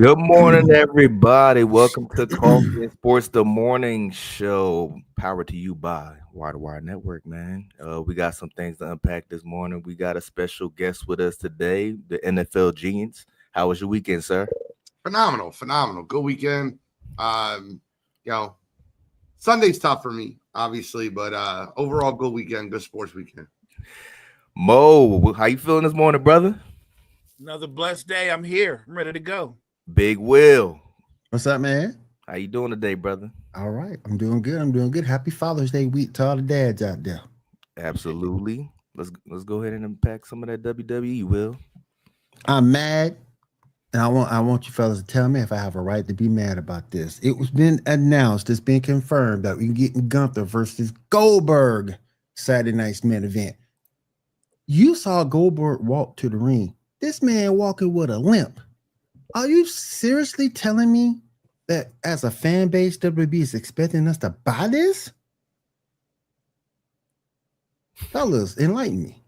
Good morning, everybody. Welcome to Coffee and Sports, the morning show, powered to you by Wire to Wire Network. Man, we got some things to unpack this morning. We got a special guest with us today, the NFL GENEus. How was your weekend, sir? Phenomenal. Good weekend. You know, Sunday's tough for me, obviously, but overall good weekend, good sports weekend. Mo, how you feeling this morning, brother? Another blessed day. I'm here. I'm ready to go. Big Will, What's up, man? how you doing today, brother? All right. I'm doing good. Happy Father's Day week to all the dads out there. Absolutely. Let's go ahead and unpack some of that WWE. Will. I'm mad, and I want you fellas to tell me if I have a right to be mad about this. It was been announced, it's been confirmed that we're getting Gunther versus Goldberg Saturday night's main event. You saw Goldberg walk to the ring. This man walking with a limp. Are you seriously telling me that as a fan base, WWE is expecting us to buy this? Fellas, enlighten me.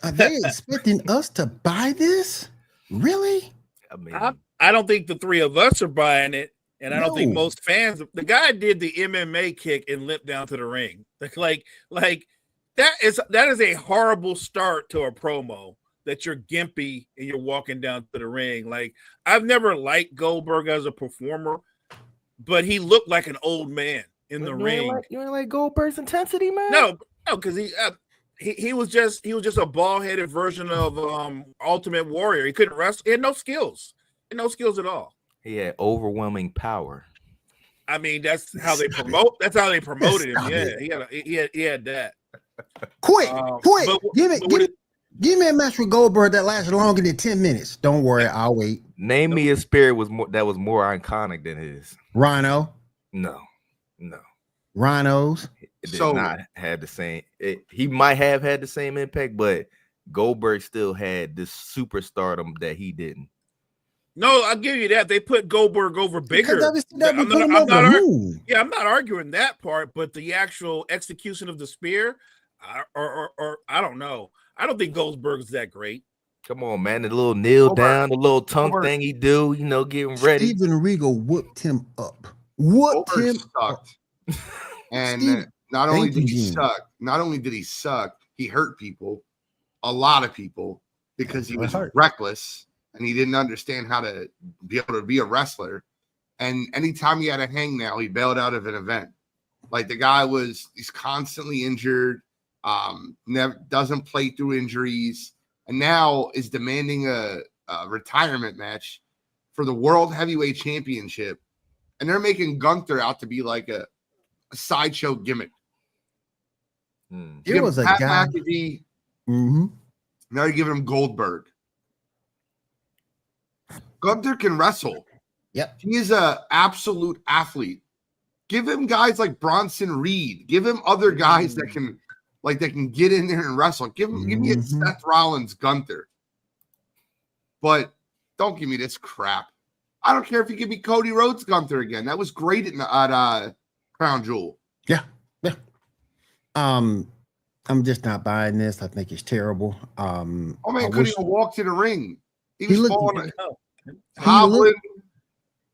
Are they expecting us to buy this? Really? I mean, I don't think the three of us are buying it, and I don't think No. most fans. The guy did the MMA kick and limped down to the ring. Like that is a horrible start to a promo. That you're gimpy and you're walking down to the ring. Like, I've never liked Goldberg as a performer, but he looked like an old man in the ring. You ain't like Goldberg's intensity, man? No, because he was just a bald-headed version of Ultimate Warrior. He couldn't wrestle. He had no skills. No skills at all. He had overwhelming power. I mean, that's how they promote. That's how they promoted him. Stop Yeah, it. he had that. Quick. but Give me a match with Goldberg that lasted longer than 10 minutes. Don't worry, I'll wait. Name me a spirit was more iconic than his. Rhino. No. Rhinos. It did not have the same. He might have had the same impact, but Goldberg still had this superstardom that he didn't. No, I'll give you that. They put Goldberg over bigger. I'm not arguing that part, but the actual execution of the spear, or I don't know. I don't think Goldberg's that great. Come on, man. The little kneel Goldberg. down, the little tongue Goldberg. thing he do, getting ready. Steven Regal whooped him up. Goldberg sucked. And Steve, not only thank you, did he Gene. suck, he hurt people, a lot of people, because he was hurt. reckless and he didn't understand how to be able to be a wrestler. And anytime he had a hangnail, he bailed out of an event. Like the guy he's constantly injured, never doesn't play through injuries, and now is demanding a retirement match for the World Heavyweight Championship. And they're making Gunther out to be like a sideshow gimmick. There was a Pat guy. McAfee, Mm-hmm. now you're giving him Goldberg. Gunther can wrestle. Yep. He is an absolute athlete. Give him guys like Bronson Reed. Give him other guys that can get in there and wrestle. Give me a Seth Rollins Gunther. But don't give me this crap. I don't care if you give me Cody Rhodes Gunther again. That was great at Crown Jewel. Yeah. I'm just not buying this. I think it's terrible. Oh man, couldn't even walk to the ring. He was looked- falling. He Hobbling.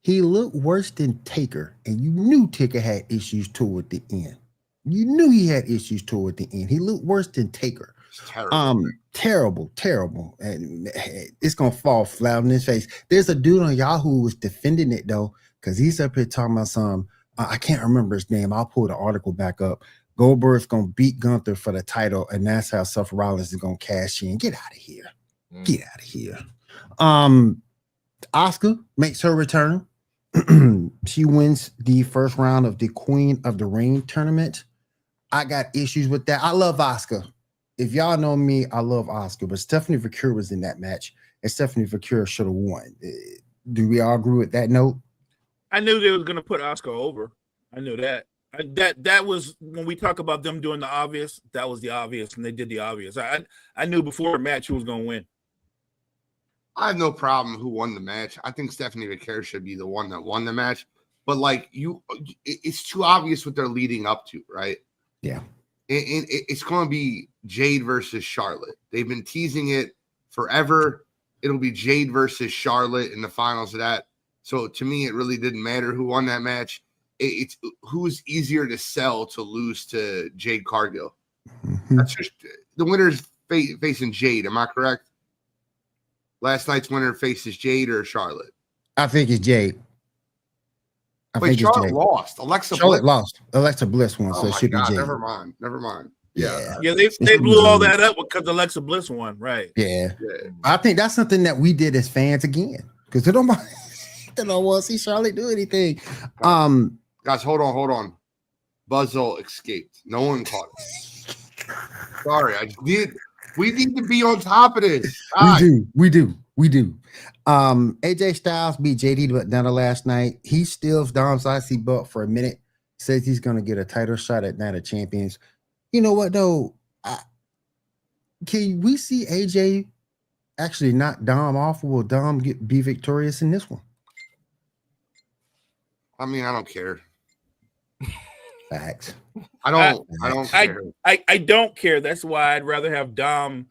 He looked worse than Taker, and you knew Taker had issues toward the end. You knew he had issues toward the end. He looked worse than Taker. Terrible. Terrible. And it's gonna fall flat on his face. There's a dude on Yahoo who was defending it though, because he's up here talking about some. I can't remember his name. I'll pull the article back up. Goldberg's gonna beat Gunther for the title, and that's how Seth Rollins is gonna cash in. Get out of here. Get out of here. Asuka makes her return. She wins the first round of the Queen of the Ring tournament. I got issues with that. I love Asuka. If y'all know me, I love Asuka, but Stephanie Vaquer was in that match, and Stephanie Vaquer should have won. Do we all agree with that note? I knew they was going to put Oscar over. I knew that. That was when we talk about them doing the obvious. That was the obvious, and they did the obvious. I knew before the match who was going to win. I have no problem who won the match. I think Stephanie Vaquer should be the one that won the match. But it's too obvious what they're leading up to, right? Yeah. It's going to be Jade versus Charlotte. They've been teasing it forever. it'll be Jade versus Charlotte in the finals of that. So to me, it really didn't matter who won that match. It's who's easier to sell to lose to Jade Cargill. Mhm. That's just the winner's facing Jade. Am I correct? Last night's winner faces Jade or Charlotte. I think it's Jade. Wait, Charlotte lost. Charlotte lost. Alexa Bliss won, Oh so it my should be God! Jade. Never mind. Yeah. Yeah, they blew all that up because Alexa Bliss won, right? Yeah. Yeah. I think that's something that we did as fans again because they don't want to see Charlotte do anything. Guys, hold on. Buzzle escaped. No one caught it. Sorry, we need to be on top of this. We do. AJ Styles beat JD McDonough last night. He steals Dom's IC belt for a minute. Says he's going to get a title shot at Night of Champions. You know what though? Can we see AJ actually knock Dom off, or will Dom be victorious in this one? I mean, I don't care. Facts. I don't care. I don't care. That's why I'd rather have Dom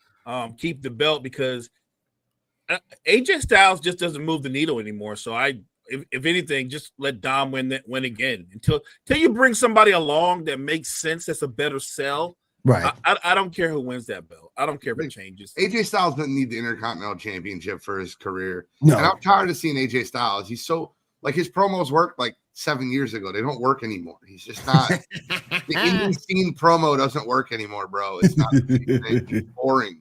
keep the belt because AJ Styles just doesn't move the needle anymore. So if anything, just let Dom win again until you bring somebody along that makes sense. That's a better sell. Right. I don't care who wins that belt. I don't care if it changes. AJ Styles doesn't need the Intercontinental Championship for his career. No. And I'm tired of seeing AJ Styles. He's so like his promos worked like 7 years ago. They don't work anymore. He's just not the indie scene promo doesn't work anymore, bro. It's not it's boring.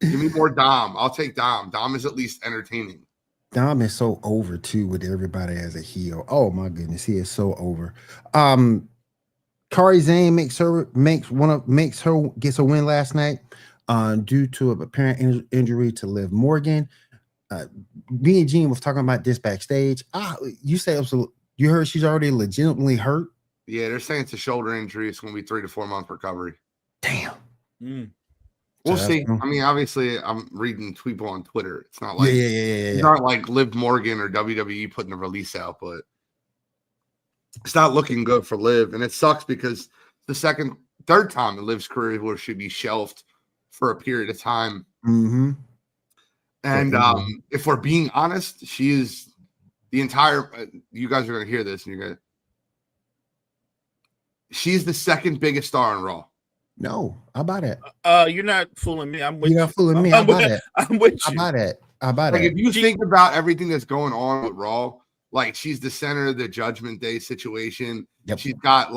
Give me more Dom. I'll take Dom. Dom is at least entertaining. Dom is so over too with everybody as a heel. Oh my goodness, he is so over. Kari Zane gets a win last night due to an apparent injury to Liv Morgan. Me and Gene was talking about this backstage. You say absolutely. You heard she's already legitimately hurt. Yeah, they're saying it's a shoulder injury. It's going to be 3 to 4 month recovery. Damn. We'll see. I mean, obviously, I'm reading people on Twitter. It's not like it's not like Liv Morgan or WWE putting a release out, but it's not looking good for Liv, and it sucks because the third time in Liv's career where she'd be shelved for a period of time. Mm-hmm. And if we're being honest, she is the entire. You guys are going to hear this, and you're going to. She's the second biggest star in Raw. No, how about it? You're not fooling me. I'm with You're you. not fooling me. How about it? I'm with you. How about it? Like if you think about everything that's going on with Raw, like she's the center of the Judgment Day situation. Yep. She's got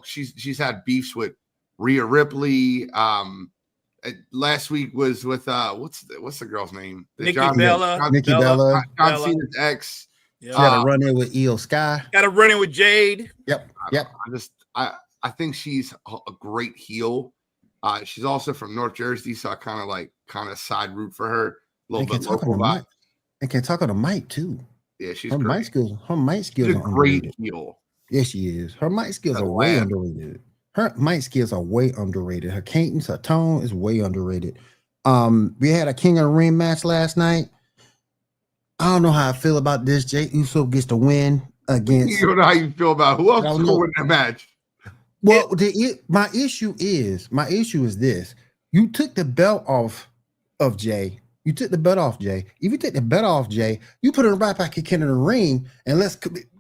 she's had beefs with Rhea Ripley. Last week was with what's the girl's name? Nikki Bella. John Cena's ex. She had a run in with Io Sky. Got to run in with Jade. Yep. I think she's a great heel. She's also from North Jersey, so I kind of side root for her a little bit local vibe. And can talk on the mic too. Yeah, she's her great. mic skills She's a are great underrated. heel. Yes, she is. Her mic skills are way underrated. Her mic skills are way underrated. Her cadence, her tone is way underrated. We had a King of the Ring match last night. I don't know how I feel about this. Jey Uso gets the win against. You don't know how you feel about who else is going to win that match. Well, my issue is this. You took the belt off of Jey. You took the belt off Jey. If you take the belt off Jey, you put it right back in the ring, and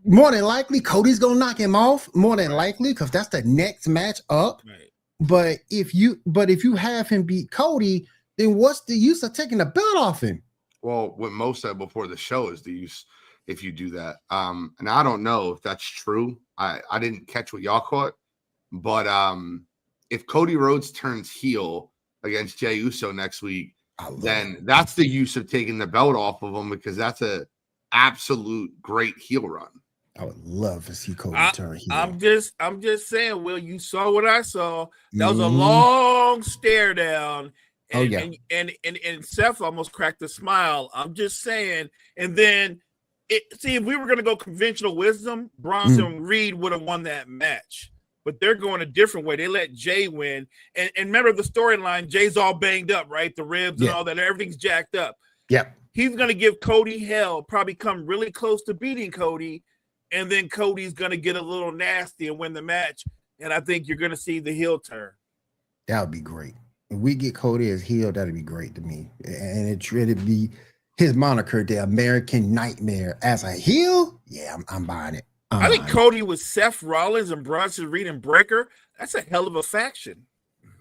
more than likely Cody's gonna knock him off. More than likely, because that's the next match up. Right. But if you have him beat Cody, then what's the use of taking the belt off him? Well, what Mo said before the show is the use if you do that. And I don't know if that's true. I didn't catch what y'all caught, but if Cody Rhodes turns heel against Jey Uso next week, then that's the use of taking the belt off of him because that's a absolute great heel run. I would love to see Cody turn heel. I'm just saying, Will, you saw what I saw. That was a long stare down. And, and Seth almost cracked a smile. I'm just saying. And then if we were going to go conventional wisdom, Bronson Reed would have won that match. But they're going a different way. They let Jey win. And remember the storyline, Jay's all banged up, right? The ribs and all that. Everything's jacked up. Yep. He's going to give Cody hell, probably come really close to beating Cody. And then Cody's going to get a little nasty and win the match. And I think you're going to see the heel turn. That would be great. if we get Cody as heel, that'd be great to me. And it'd be his moniker, the American Nightmare, as a heel. Yeah, I'm buying it. I think Cody with Seth Rollins and Bronson Reed and Breaker, that's a hell of a faction.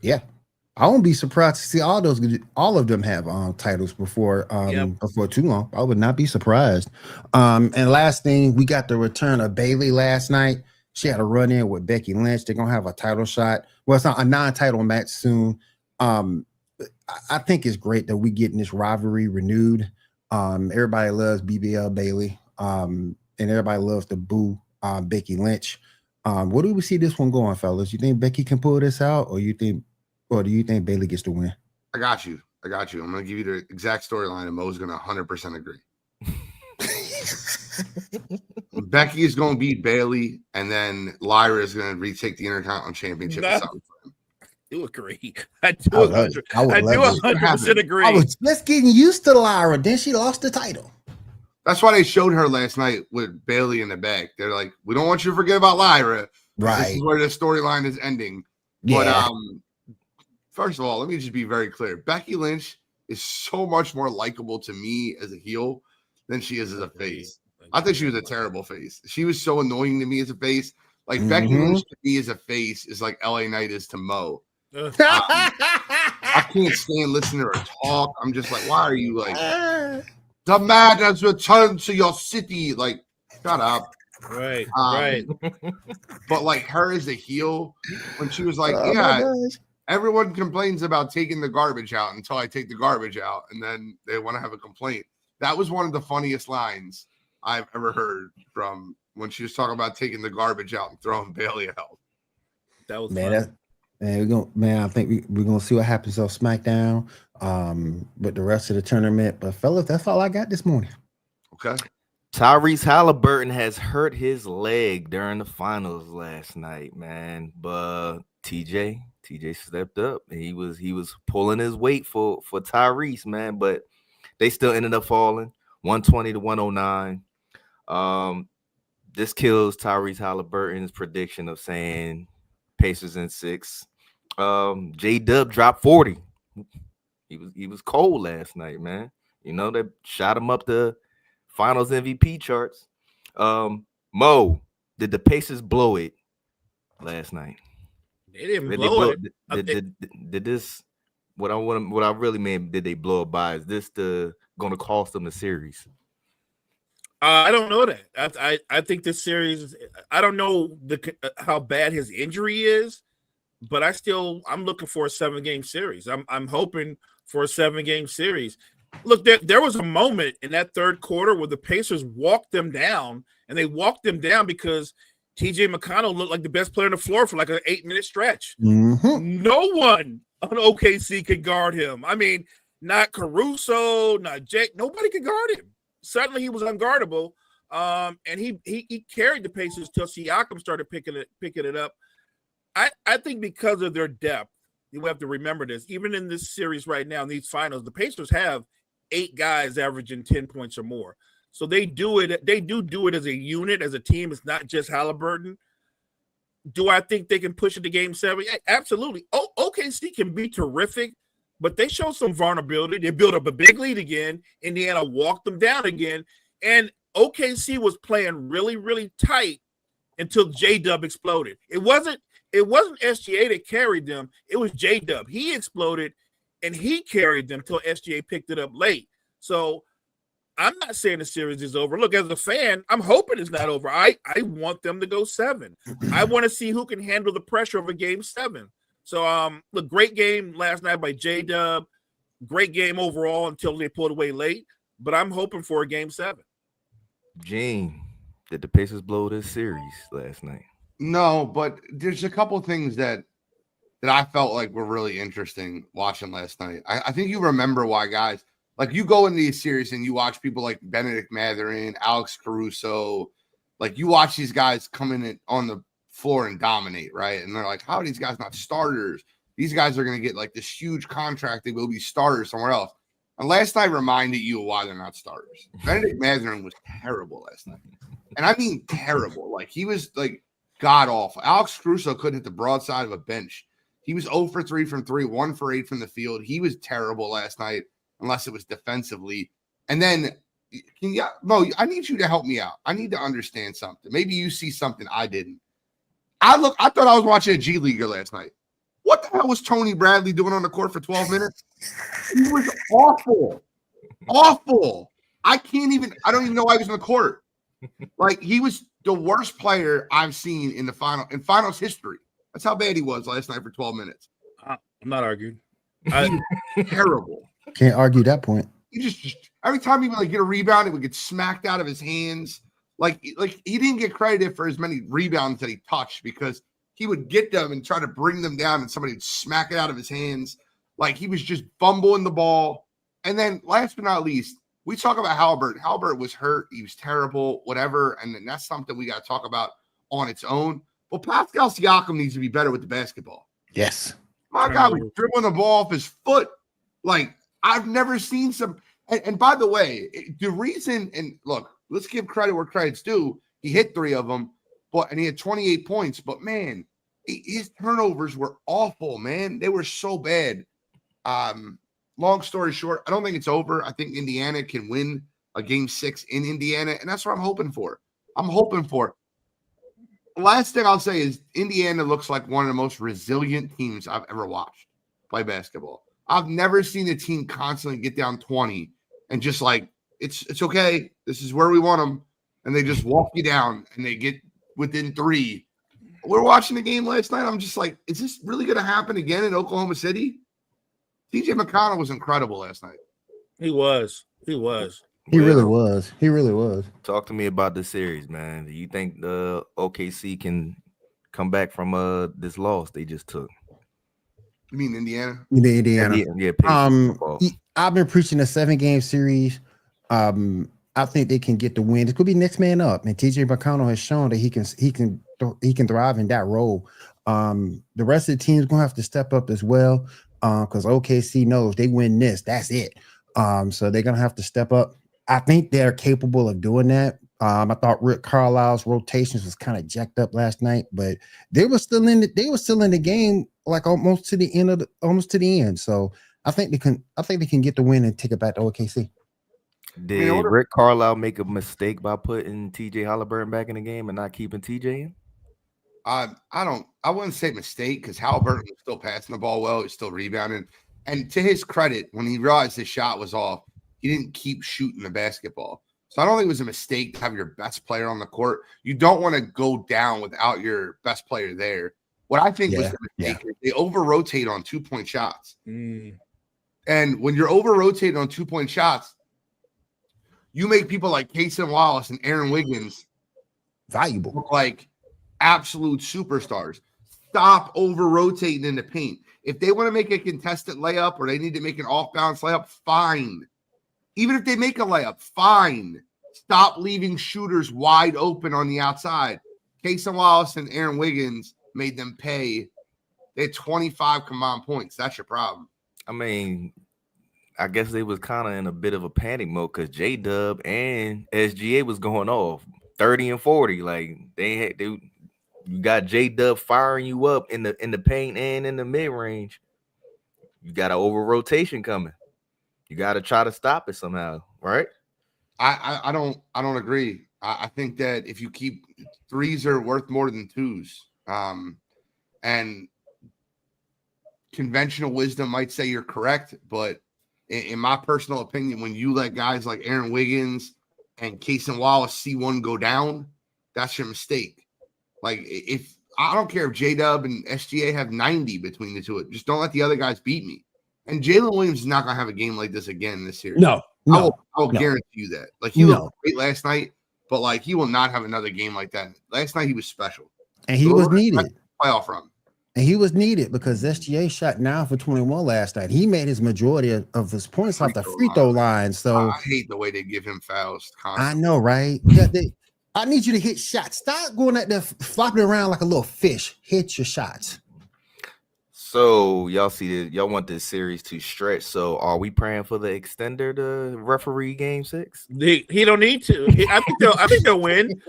Yeah. I won't be surprised to see all of them have titles before too long. I would not be surprised. And last thing, we got the return of Bayley last night. She had a run in with Becky Lynch. They're gonna have a title shot. Well, it's not a non-title match soon. I think it's great that we getting this rivalry renewed. Everybody loves BBL Bayley. And everybody loves to boo Becky Lynch. Where do we see this one going, fellas? You think Becky can pull this out, or do you think Bayley gets the win? I got you. I'm going to give you the exact storyline, and Mo's going to 100% agree. Becky is going to beat Bayley, and then Lyra is going to retake the Intercontinental Championship. I do agree. I do 100% agree. I was just getting used to Lyra. Then she lost the title. That's why they showed her last night with Bayley in the back. They're like, we don't want you to forget about Lyra. Right. This is where the storyline is ending. Yeah. But first of all, let me just be very clear. Becky Lynch is so much more likable to me as a heel than she is as a face. I think she was a terrible face. She was so annoying to me as a face. Like Becky Lynch to me as a face is like LA Knight is to Mo. I can't stand listening to her talk. I'm just like, why are you like, the man has returned to your city? Like, shut up. Right, right. But like her as a heel, when she was like, everyone complains about taking the garbage out until I take the garbage out, and then they want to have a complaint. That was one of the funniest lines I've ever heard from when she was talking about taking the garbage out and throwing Bayley out. That was I think we're gonna see what happens on SmackDown with the rest of the tournament. But fellas, that's all I got this morning. Okay. Tyrese Halliburton has hurt his leg during the finals last night, man. But TJ stepped up and he was pulling his weight for Tyrese, man. But they still ended up falling 120 to 109. This kills Tyrese Halliburton's prediction of saying Pacers in 6. J-Dub dropped 40. He was cold last night, man. You know, they shot him up the finals MVP charts. Mo, did the Pacers blow it last night? They didn't blow it. Did this what I really mean? Did they blow it by? Is this going to cost them the series? I don't know that. I think this series. I don't know how bad his injury is, but I'm looking for a 7-game series. I'm hoping for a 7-game series. Look, there was a moment in that third quarter where the Pacers walked them down, and they walked them down because TJ McConnell looked like the best player on the floor for like an 8-minute stretch. Mm-hmm. No one on OKC could guard him. I mean, not Caruso, not Jake. Nobody could guard him. Suddenly he was unguardable, and he carried the Pacers till Siakam started picking it up. I think because of their depth, you have to remember this. Even in this series right now, in these finals, the Pacers have 8 guys averaging 10 points or more. So they do it. They do it as a unit, as a team. It's not just Halliburton. Do I think they can push it to Game 7? Yeah, absolutely. OKC can be terrific, but they show some vulnerability. They built up a big lead again. Indiana walked them down again. And OKC was playing really, really tight until J-Dub exploded. It wasn't SGA that carried them. It was J-Dub. He exploded, and he carried them until SGA picked it up late. So I'm not saying the series is over. Look, as a fan, I'm hoping it's not over. I want them to go 7. I want to see who can handle the pressure of a Game 7. So, look, great game last night by J-Dub. Great game overall until they pulled away late. But I'm hoping for a Game 7. Gene, did the Pacers blow this series last night? No, but there's a couple things that I felt like were really interesting watching last night. I think you remember why, guys. Like, you go into these series and you watch people like Benedict Mathurin, Alex Caruso. Like, you watch these guys come in on the floor and dominate, right? And they're like, how are these guys not starters? These guys are going to get like this huge contract. They will be starters somewhere else. And last night reminded you of why they're not starters. Benedict Mathurin was terrible last night. And I mean terrible. Like, he was like god awful. Alex Caruso couldn't hit the broadside of a bench. He was 0 for 3 from 3, 1 for 8 from the field. He was terrible last night, unless it was defensively. And then, Mo, I need you to help me out. I need to understand something. Maybe you see something I didn't. I thought I was watching a G Leaguer last night. What the hell was Tony Bradley doing on the court for 12 minutes? He was awful. Awful. I don't even know why he was on the court. Like, he was the worst player I've seen in finals history. That's how bad he was last night for 12 minutes. I'm not arguing. Terrible. Can't argue that point. He just every time he would like get a rebound, it would get smacked out of his hands. Like he didn't get credited for as many rebounds that he touched because he would get them and try to bring them down and somebody would smack it out of his hands. Like he was just fumbling the ball. And then last but not least, we talk about Halliburton. Halliburton was hurt. He was terrible, whatever. And then that's something we got to talk about on its own. Well, Pascal Siakam needs to be better with the basketball. Yes. My God was dribbling the ball off his foot. Like, I've never seen some. And by the way, the reason, and look, let's give credit where credit's due. He hit 3 of them, and he had 28 points. But, man, his turnovers were awful, man. They were so bad. Long story short, I don't think it's over. I think Indiana can win a game 6 in Indiana, and that's what I'm hoping for. Last thing I'll say is Indiana looks like one of the most resilient teams I've ever watched play basketball. I've never seen a team constantly get down 20 and just like, it's okay. This is where we want them. And they just walk you down and they get within 3. We're watching the game last night. I'm just like, is this really going to happen again in Oklahoma City? TJ McConnell was incredible last night. He was. He really was. Talk to me about this series, man. Do you think the OKC can come back from this loss they just took? You mean Indiana? Indiana. Yeah. I've been preaching a 7-game series. I think they can get the win. It could be next man up, and TJ McConnell has shown that he can thrive in that role. The rest of the team is gonna have to step up as well, because OKC knows they win this, that's it. So they're gonna have to step up. I think they're capable of doing that. I thought Rick Carlisle's rotations was kind of jacked up last night, but they were still in the game, like almost to the end. So I think they can get the win and take it back to OKC. Did Rick Carlisle make a mistake by putting TJ Halliburton back in the game and not keeping TJ in? I wouldn't say mistake, because Halliburton was still passing the ball well. He was still rebounding. And to his credit, when he realized his shot was off, he didn't keep shooting the basketball. So I don't think it was a mistake to have your best player on the court. You don't want to go down without your best player there. What I think was a mistake is they over-rotate on 2-point shots. And when you're over-rotating on 2-point shots, you make people like Casey Wallace and Aaron Wiggins valuable, look like absolute superstars. Stop over-rotating in the paint. If they want to make a contested layup or they need to make an off-balance layup, fine. Even if they make a layup, fine. Stop leaving shooters wide open on the outside. Casey Wallace and Aaron Wiggins made them pay. They had 25 combined points. That's your problem. I mean, I guess they was kind of in a bit of a panic mode because J-Dub and SGA was going off 30 and 40. Like you got J-Dub firing you up in the paint and in the mid range. You got an over rotation coming. You got to try to stop it somehow, right? I don't agree. I think that if you keep threes are worth more than twos, and conventional wisdom might say you're correct, but in my personal opinion, when you let guys like Aaron Wiggins and Casey Wallace see one go down, that's your mistake. Like, if I don't care if J-Dub and SGA have 90 between the two, just don't let the other guys beat me. And Jalen Williams is not going to have a game like this again this series. No. I will guarantee you that. Like, he looked great last night, but like he will not have another game like that. Last night he was special. And he was needed. Playoff run. And he was needed because SGA shot 9 for 21 last night. He made his majority of his points off the free throw line. So I hate the way they give him fouls constantly. I know, right? I need you to hit shots. Stop going out there flopping around like a little fish. Hit your shots. So y'all see that y'all want this series to stretch. So are we praying for the extender to referee game 6? He don't need to. I think they'll win.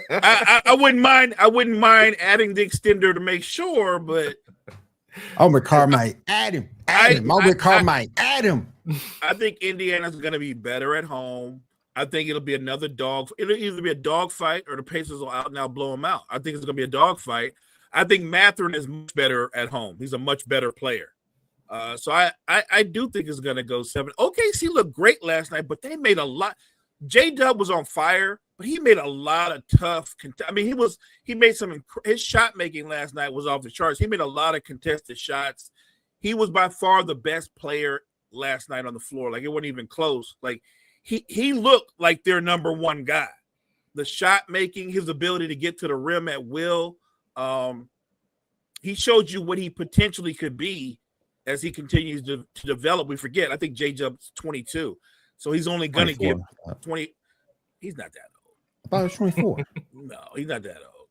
I wouldn't mind. I wouldn't mind adding the extender to make sure, but I'm with Carmike. Add him. Add him. I'm with Carmike. Add him. I think Indiana's going to be better at home. I think it'll be another dog. It'll either be a dog fight or the Pacers will out now blow them out. I think it's going to be a dog fight. I think Mathurin is much better at home. He's a much better player. So I do think it's going to go 7. OKC looked great last night, but they made a lot. J-Dub was on fire, but he made a lot of tough. I mean, he made some. His shot making last night was off the charts. He made a lot of contested shots. He was by far the best player last night on the floor. Like, it wasn't even close. Like, he looked like their number one guy. The shot making, his ability to get to the rim at will. He showed you what he potentially could be as he continues to develop. We forget. I think J-Dub's 22, so he's only going to get 20. He's not that old. I thought it was 24. No, he's not that old.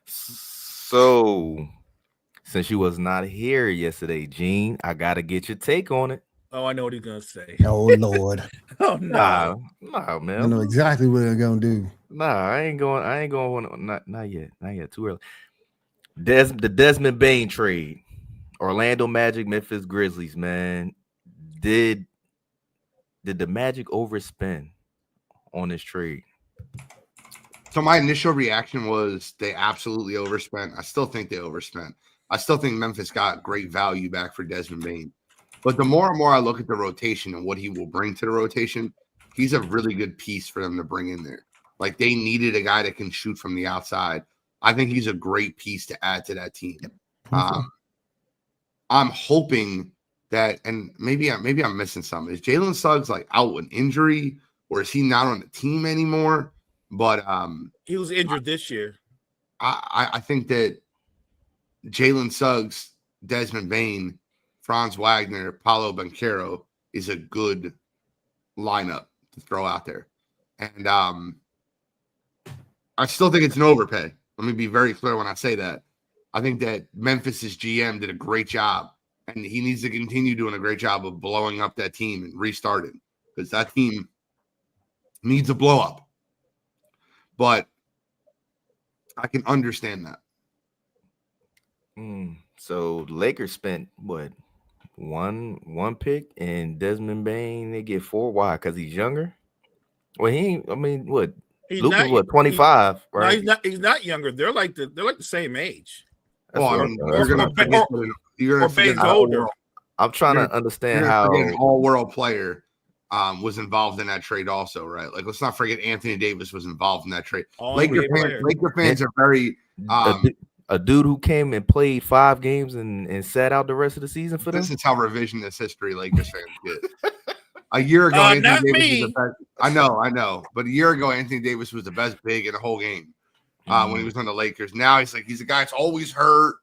So, since you was not here yesterday, Gene, I gotta get your take on it. Oh, I know what he's gonna say. Oh Lord. Oh no, nah, man. I know exactly what they're gonna do. Nah, I ain't going. Not yet. Not yet. Too early. The Desmond Bane trade. Orlando Magic, Memphis Grizzlies. Man, did the Magic overspend on this trade? So my initial reaction was they absolutely overspent. I still think they overspent. I still think Memphis got great value back for Desmond Bane. But the more and more I look at the rotation and what he will bring to the rotation, he's a really good piece for them to bring in there. Like, they needed a guy that can shoot from the outside. I think he's a great piece to add to that team. I'm hoping that, and maybe I'm missing something. Is Jalen Suggs like out with injury, or is he not on the team anymore? But he was injured this year. I think that Jalen Suggs, Desmond Bane, Franz Wagner, Paolo Banchero is a good lineup to throw out there. And I still think it's an overpay. Let me be very clear when I say that. I think that Memphis's GM did a great job, and he needs to continue doing a great job of blowing up that team and restarting, because that team needs a blow up. But I can understand that. So Lakers spent what, one pick, and Desmond Bane they get 4. Why? Because he's younger. Well, he ain't. I mean, what? Luka's what, 25, right? No, he's not younger. They're like the same age. Well, I mean, you're gonna forget older. I'm trying to understand how an all-world player was involved in that trade also, right? Like, let's not forget Anthony Davis was involved in that trade. Laker fans are very a dude who came and played 5 games and sat out the rest of the season for them. This is how revisionist history Lakers fans get. A year ago, Anthony Davis was the best. I know. But a year ago, Anthony Davis was the best big in the whole game when he was on the Lakers. Now he's a guy that's always hurt,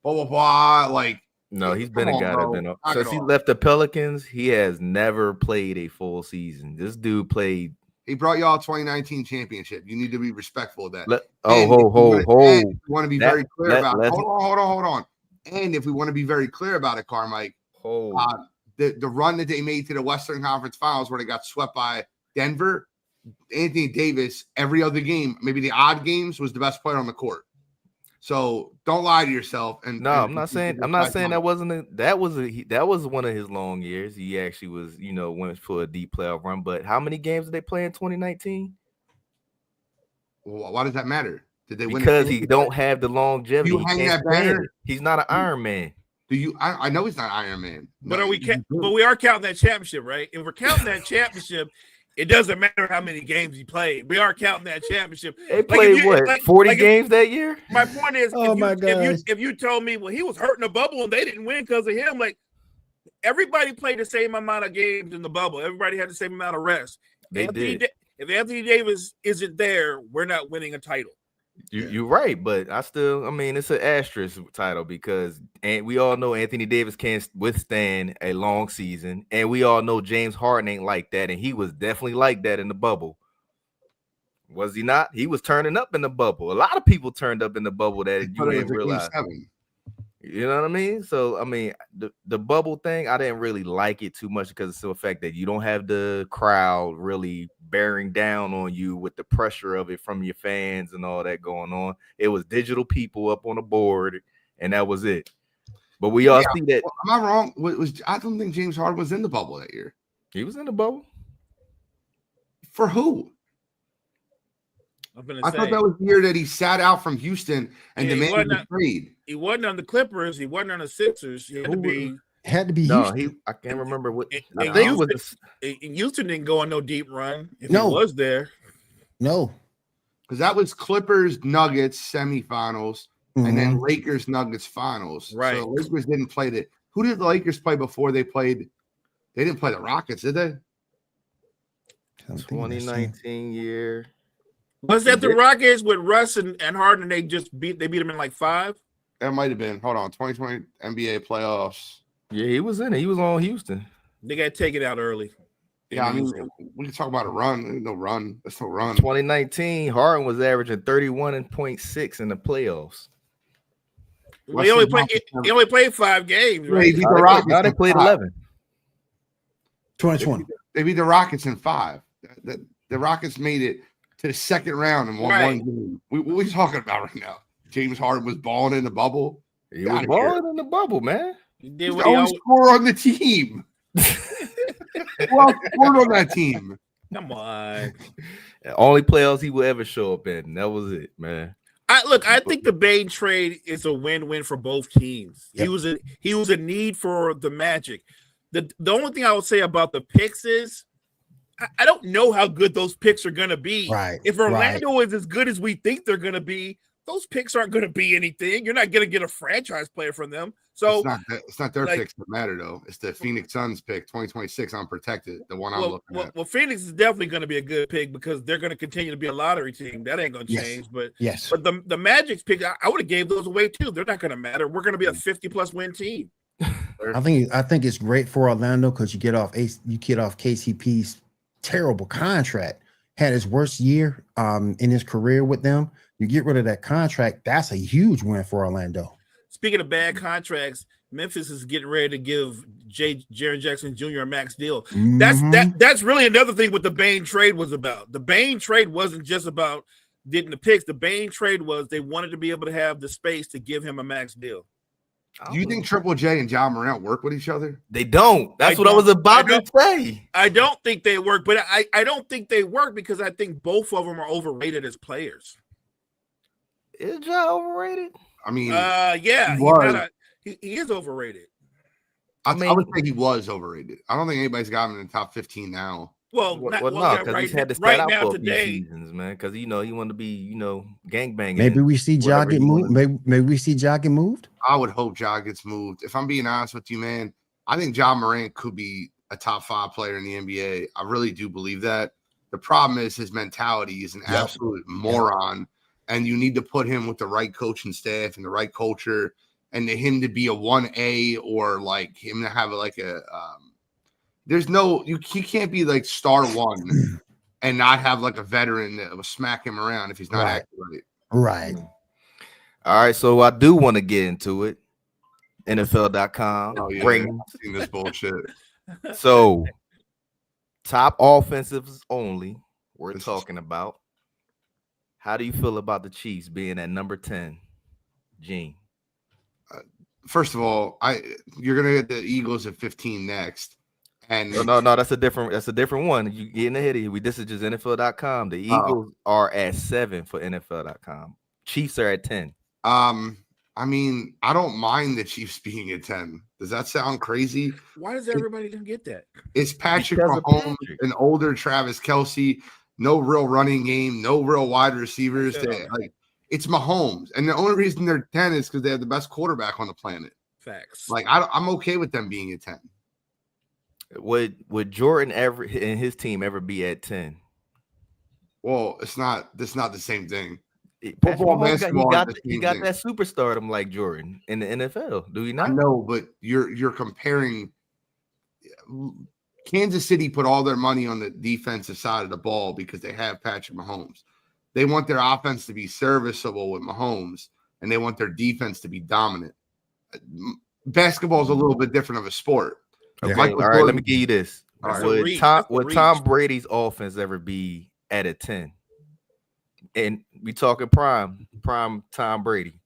blah, blah, blah. Like, no, he's been a guy that's been up. Since he left the Pelicans, he has never played a full season. This dude played. He brought y'all a 2019 championship. You need to be respectful of that. We want to be very clear about it. Hold on. And if we want to be very clear about it, Carmike, the run that they made to the Western Conference Finals where they got swept by Denver, Anthony Davis, every other game, maybe the odd games, was the best player on the court. So don't lie to yourself. And I'm not saying that was one of his long years. He actually was, went for a deep playoff run. But how many games did they play in 2019? Well, why does that matter? Did they win? Because he don't have the longevity. You hang that banner. He's not an Iron Man. Do you? I know he's not Iron Man. But we are counting that championship, right? If we're counting that championship, it doesn't matter how many games he played. We are counting that championship. They played 40 games that year? My point is, if you told me, well, he was hurt in the bubble and they didn't win because of him, like, everybody played the same amount of games in the bubble. Everybody had the same amount of rest. If Anthony Davis isn't there, we're not winning a title. You're right, but it's an asterisk title because we all know Anthony Davis can't withstand a long season, and we all know James Harden ain't like that, and he was definitely like that in the bubble. Was he not? He was turning up in the bubble. A lot of people turned up in the bubble that you didn't realize. You know what I mean? So, the bubble thing, I didn't really like it too much because of the fact that you don't have the crowd really bearing down on you with the pressure of it from your fans and all that going on. It was digital people up on the board, and that was it. But we all see that Am I wrong? I don't think James Harden was in the bubble that year. he was in the bubble. For who? I thought that was the year that he sat out from Houston and demanded a trade. He wasn't on the Clippers. He wasn't on the Sixers. He had to be no, Houston. I can't remember what. I think Houston didn't go on no deep run. If he was there, no, because that was Clippers Nuggets semifinals, and then Lakers Nuggets finals. Right. So the Lakers didn't play the. Who did the Lakers play before they played? They didn't play the Rockets, did they? 2019 year. Was that the Rockets with Russ and Harden? They beat them in like 5. That might have been. Hold on, 2020 NBA playoffs. Yeah, he was in it. He was on Houston. They got to take it out early. Yeah, I mean, we can talk about a run. There's no run. That's no run. 2019, Harden was averaging 31.6 in the playoffs. He only played 5 games. Right? Now they played 11. 2020. They beat the Rockets in 5. The Rockets made it to the second round and won 1 game. What are we talking about right now? James Harden was balling in the bubble. He was balling in the bubble, man. He did what he always scored on the team. Who else scored on that team? Come on. Only playoffs he would ever show up in. That was it, man. I think the Bane trade is a win-win for both teams. Yep. He was a need for the Magic. The only thing I would say about the picks is I don't know how good those picks are going to be. Right. If Orlando is as good as we think they're going to be, those picks aren't going to be anything. You're not going to get a franchise player from them. So it's not their picks that matter, though. It's the Phoenix Suns pick, 2026 unprotected, the one I'm looking at. Well, Phoenix is definitely going to be a good pick because they're going to continue to be a lottery team. That ain't going to change. But the Magic's pick, I would have gave those away too. They're not going to matter. We're going to be a 50+ win team. I think it's great for Orlando because you get off KCP's terrible contract. Had his worst year in his career with them. You get rid of that contract. That's a huge win for Orlando. Speaking of bad contracts, Memphis is getting ready to give Jaren Jackson Jr. a max deal. That's really another thing what the Bane trade was about. The Bane trade wasn't just about getting the picks. The Bane trade was they wanted to be able to have the space to give him a max deal. Do you think Triple J and John Morant work with each other? They don't. That's what I was about to say. I don't think they work, but I don't think they work because I think both of them are overrated as players. Is John overrated? I mean, he is overrated. I would say he was overrated. I don't think anybody's got him in the top 15 now. No, because he's had to start out for a few seasons, man. Because he wanted to be, gangbanging. Maybe we see Ja get moved. Maybe we see Ja get moved. I would hope Ja gets moved. If I'm being honest with you, man, I think John Morant could be a top 5 player in the NBA. I really do believe that. The problem is his mentality is an absolute moron, and you need to put him with the right coaching staff and the right culture, and him to be a 1A or like him to have like a. He can't be like star one and not have like a veteran that will smack him around if he's not acting right. Right. All right, so I do want to get into it. NFL.com. Oh, yeah. I've seen this bullshit. So, top offensives only we're talking about. How do you feel about the Chiefs being at number 10, Gene? First of all, you're gonna get the Eagles at 15 next. And no, that's a different one. You getting ahead of you. This is just NFL.com. The Eagles are at 7 for NFL.com. Chiefs are at 10. I mean, I don't mind the Chiefs being at 10. Does that sound crazy? Why does everybody don't get that? It's Patrick Mahomes, an older Travis Kelce, no real running game, no real wide receivers. It's Mahomes, and the only reason they're 10 is because they have the best quarterback on the planet. Facts. I'm okay with them being at 10. Would Jordan ever and his team ever be at 10? Well, it's not. That's not the same thing. Football, basketball, he got that superstardom like Jordan in the NFL. Do you not? I know, but you're comparing. Kansas City put all their money on the defensive side of the ball because they have Patrick Mahomes. They want their offense to be serviceable with Mahomes, and they want their defense to be dominant. Basketball is a little bit different of a sport. Okay, all right, let me give you this. Would Tom Brady's offense ever be at a 10? And we talking prime Tom Brady.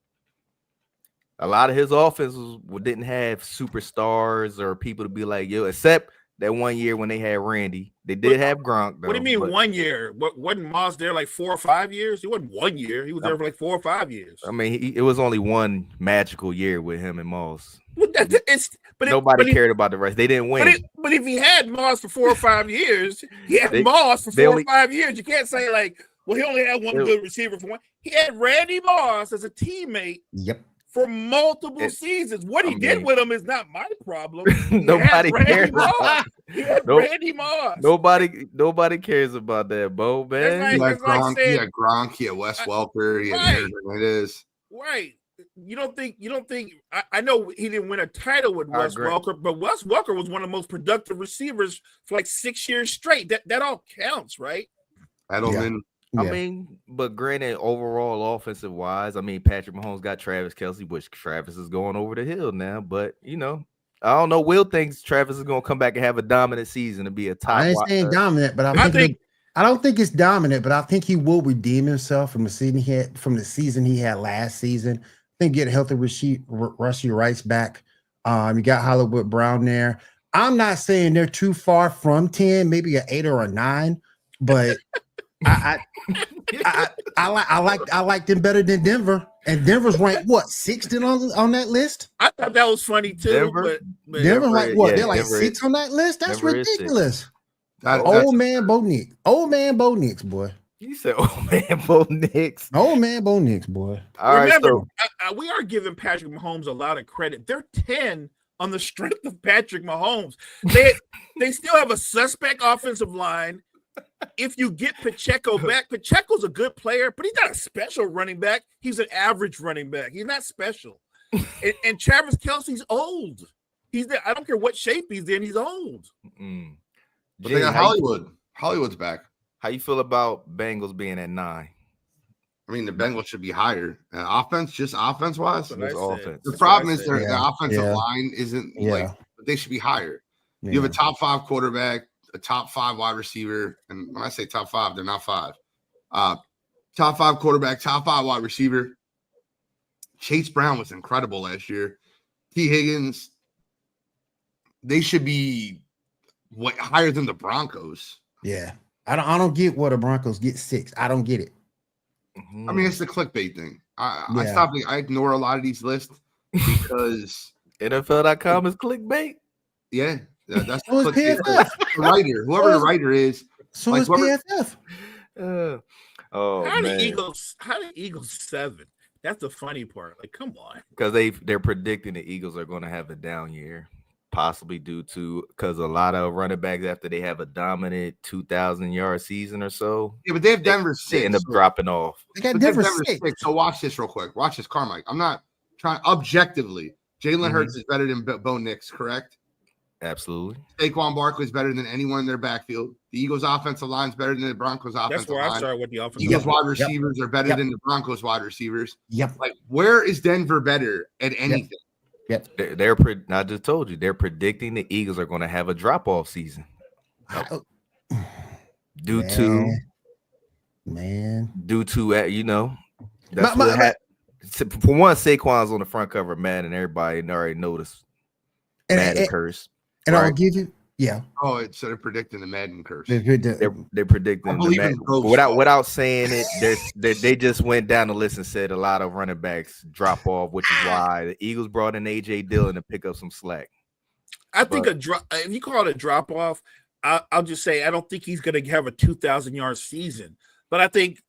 A lot of his offenses didn't have superstars or people to be like, yo, except that one year when they had Randy. They did have Gronk, though. What do you mean but, 1 year? What wasn't Moss there like 4 or 5 years? He wasn't 1 year. He was there for like 4 or 5 years. I mean, it was only one magical year with him and Moss. Nobody cared about the rest. They didn't win. But if he had Moss for 4 or 5 years, he had Moss for 4 or 5 years. You can't say like, well, he only had one good receiver for one. He had Randy Moss as a teammate. Yep. For multiple seasons. What he did with him is not my problem. Nobody cares about Randy Moss. Nobody cares about that, Bo, man. He had Gronk, he had Wes Welker, he had Hernandez. Right. You don't think I know he didn't win a title with Wes Welker, but Wes Welker was one of the most productive receivers for like 6 years straight. That all counts, right? Edelman. I mean, but granted, overall offensive wise, I mean, Patrick Mahomes got Travis Kelce, which Travis is going over the hill now. But I don't know. Will thinks Travis is going to come back and have a dominant season to be a top. I ain't saying dominant, but I don't think it's dominant. But I think he will redeem himself from the season he had last season. I think get healthy Rushy Rice back. You got Hollywood Brown there. I'm not saying they're too far from 10, maybe an 8 or a 9, but. I like them better than Denver, and Denver's ranked what 16th on that list. I thought that was funny too. Denver like what? They're like 6 on that list. That's ridiculous. Old man Bo Nix, boy. You said old man Bo Nix. Old man Bo Nix, boy. Remember, we are giving Patrick Mahomes a lot of credit. They're 10 on the strength of Patrick Mahomes. They still have a suspect offensive line. If you get Pacheco back, Pacheco's a good player, but he's not a special running back. He's an average running back. He's not special. and Travis Kelce's old. He's there. I don't care what shape he's in. He's old. Mm-mm. But they got Hollywood. Hollywood's back. How you feel about Bengals being at 9? I mean, the Bengals should be higher. Offense-wise. The problem is their offensive line isn't but they should be higher. Yeah. You have a top 5 quarterback, a top 5 wide receiver, and when I say top 5, they're not 5. Top 5 quarterback, top 5 wide receiver. Chase Brown was incredible last year. T. Higgins, they should be higher than the Broncos. Yeah, I don't get what the Broncos get 6. I don't get it. I mean, it's the clickbait thing. I ignore a lot of these lists because NFL.com is clickbait. Yeah. That's the writer. Whoever the writer is. So is PFF. How the Eagles 7? That's the funny part. Like, come on. Because they're predicting the Eagles are going to have a down year, possibly because a lot of running backs after they have a dominant 2,000-yard season or so. Yeah, but they have Denver 6. They end up dropping off. They got Denver 6. So watch this real quick. Watch this, Carmike. I'm not trying objectively. Jalen Hurts is better than Bo Nix, correct? Absolutely. Saquon Barkley is better than anyone in their backfield. The Eagles' offensive line is better than the Broncos' offensive line. That's where I started with the offensive Eagles' wide receivers are better than the Broncos' wide receivers. Yep. Like, where is Denver better at anything? Yep. I just told you, they're predicting the Eagles are going to have a drop-off season. Due to, that's what happened. For one, Saquon's on the front cover of Madden, and everybody already noticed Madden curse. And I'll give you, So they're predicting the Madden curse. They're predicting the Madden. Without saying it, they just went down the list and said a lot of running backs drop off, which is why the Eagles brought in A.J. Dillon to pick up some slack. I think if you call it a drop off, I'll just say I don't think he's going to have a 2,000-yard season, but I think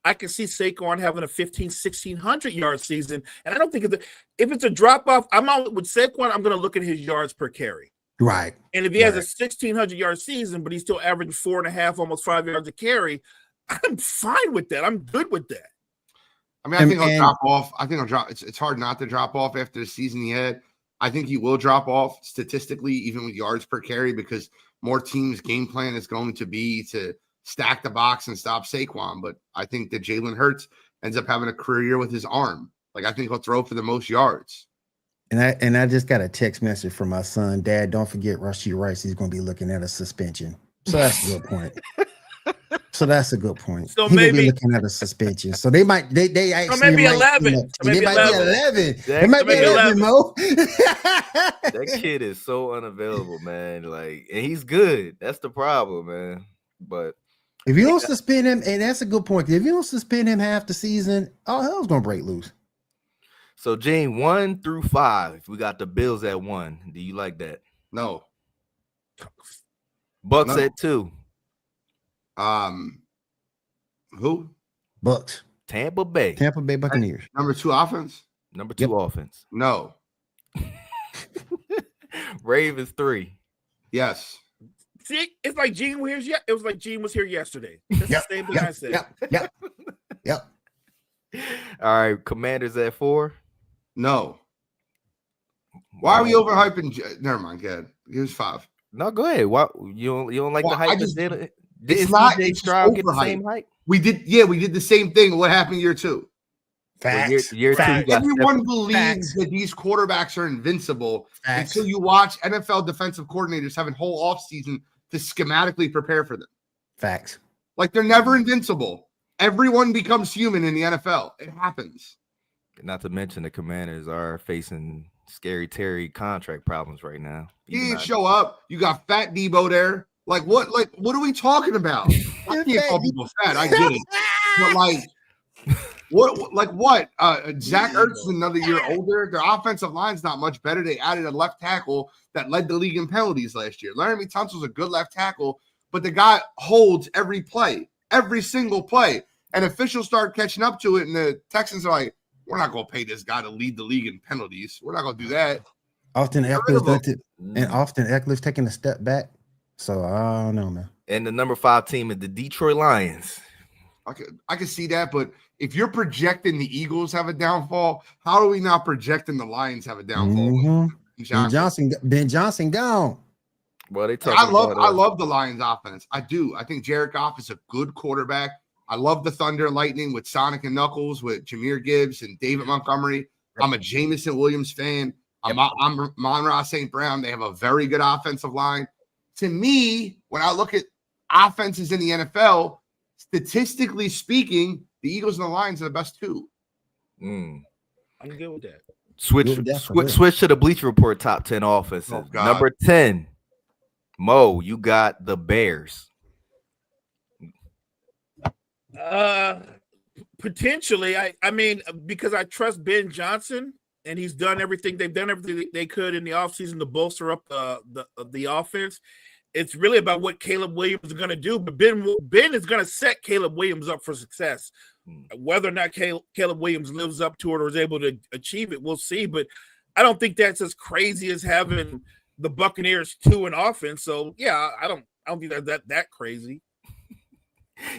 I can see Saquon having a 1,600-yard season, and I don't think if it's a drop off, I'm out with Saquon. I'm going to look at his yards per carry, right? And if he has a 1,600-yard season, but he's still averaging 4.5, almost 5 yards a carry, I'm fine with that. I'm good with that. I mean, I think he'll drop off. I think he'll drop. It's hard not to drop off after the season he had. I think he will drop off statistically, even with yards per carry, because more teams' game plan is going to be to stack the box and stop Saquon. But I think that Jalen Hurts ends up having a career year with his arm. Like, I think he'll throw for the most yards. And I just got a text message from my son. Dad, don't forget Rushy Rice. He's going to be looking at a suspension. So that's a good point. So that's a good point. So He will be maybe- looking at a suspension. So they actually maybe might 11. be So maybe they might 11. be 11. That- It might be maybe 11, 11. Mo. That kid is so unavailable, man. Like, and he's good. That's the problem, man. But If you don't suspend him, and that's a good point. If you don't suspend him half the season, all hell's gonna break loose. so, Gene, 1 through 5, we got the Bills at 1. Do you like that? No. Bucks No. at 2. Who? Bucks, Tampa Bay. Tampa Bay Buccaneers. Number 2 offense? Number 2 offense. No. Ravens 3. Yes. See, it's like Gene was here. It was like Gene was here yesterday. That's the same thing I said. Yep. All right, Commanders at 4. No. Why are we overhyping? Never mind. Go ahead. Here's 5. No, go ahead. Why you don't like Well, the hype? I just- Did it's not- CJ it's Stroud get the overhyped. same hype? We did the same thing. What happened year 2? Well, Facts. year 2, you got Everyone Stephon- believes Facts. that these quarterbacks are invincible Facts. until you watch NFL defensive coordinators having whole offseason to schematically prepare for them. Facts. Like they're never invincible. Everyone becomes human in the NFL. It happens. Not to mention the Commanders are facing Scary Terry contract problems right now. He Even didn't though- show up. You got Fat Debo there. Like what are we talking about? I can't call people fat. I get it. But what? Zach Ertz is another year older. Their offensive line's not much better. They added a left tackle that led the league in penalties last year. Laramie Tunsil's a good left tackle, but the guy holds every play, every single play. And officials start catching up to it, and the Texans are like, we're not going to pay this guy to lead the league in penalties. We're not going to do that. Often Get rid of Eckler's taking a step back. So I don't know, man. And the number 5 team is the Detroit Lions. I can see that, but if you're projecting the Eagles have a downfall, how are we not projecting the Lions have a downfall? Mhm. Johnson. Ben Johnson gone. Well, they I talking about love the Lions offense. I do. I think Jared Goff is a good quarterback. I love the Thunder and Lightning with Sonic and Knuckles, with Jameer Gibbs and David Montgomery. I'm a Jamison Williams fan. I'm Monra St. Brown. They have a very good offensive line. To me, when I look at offenses in the NFL, statistically speaking, the Eagles and the Lions are the best 2. I'm good with that. Switch to the Bleacher Report top 10 offenses. Oh, God. Number 10, Mo, you got the Bears. Potentially, I mean, because I trust Ben Johnson, and he's done everything. They've done everything they could in the offseason to bolster up the offense. It's really about what Caleb Williams is going to do. But Ben is going to set Caleb Williams up for success. Whether or not Caleb Williams lives up to it or is able to achieve it, we'll see. But I don't think that's as crazy as having the Buccaneers 2 in offense. So yeah, I don't think that crazy.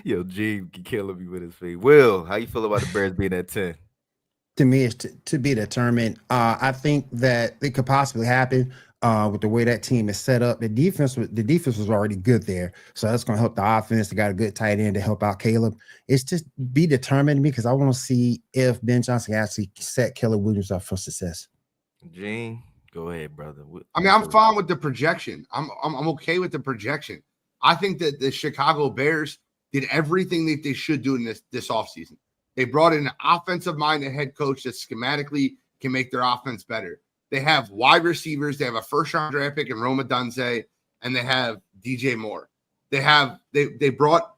Yo, G killing me with his feet. Will, how you feel about the Bears being at 10? To me, it's to be determined. I think that it could possibly happen with the way that team is set up. The defense was already good there, so that's going to help the offense. They got a good tight end to help out Caleb. It's just be determined to me because I want to see if Ben Johnson actually set Caleb Williams up for success. Gene, go ahead, brother. I mean, I'm fine with the projection. I'm okay with the projection. I think that the Chicago Bears did everything that they should do in this offseason. They brought in an offensive-minded head coach that schematically can make their offense better. They have wide receivers. They have a first-round draft pick in Roma Dunze, and they have DJ Moore. They brought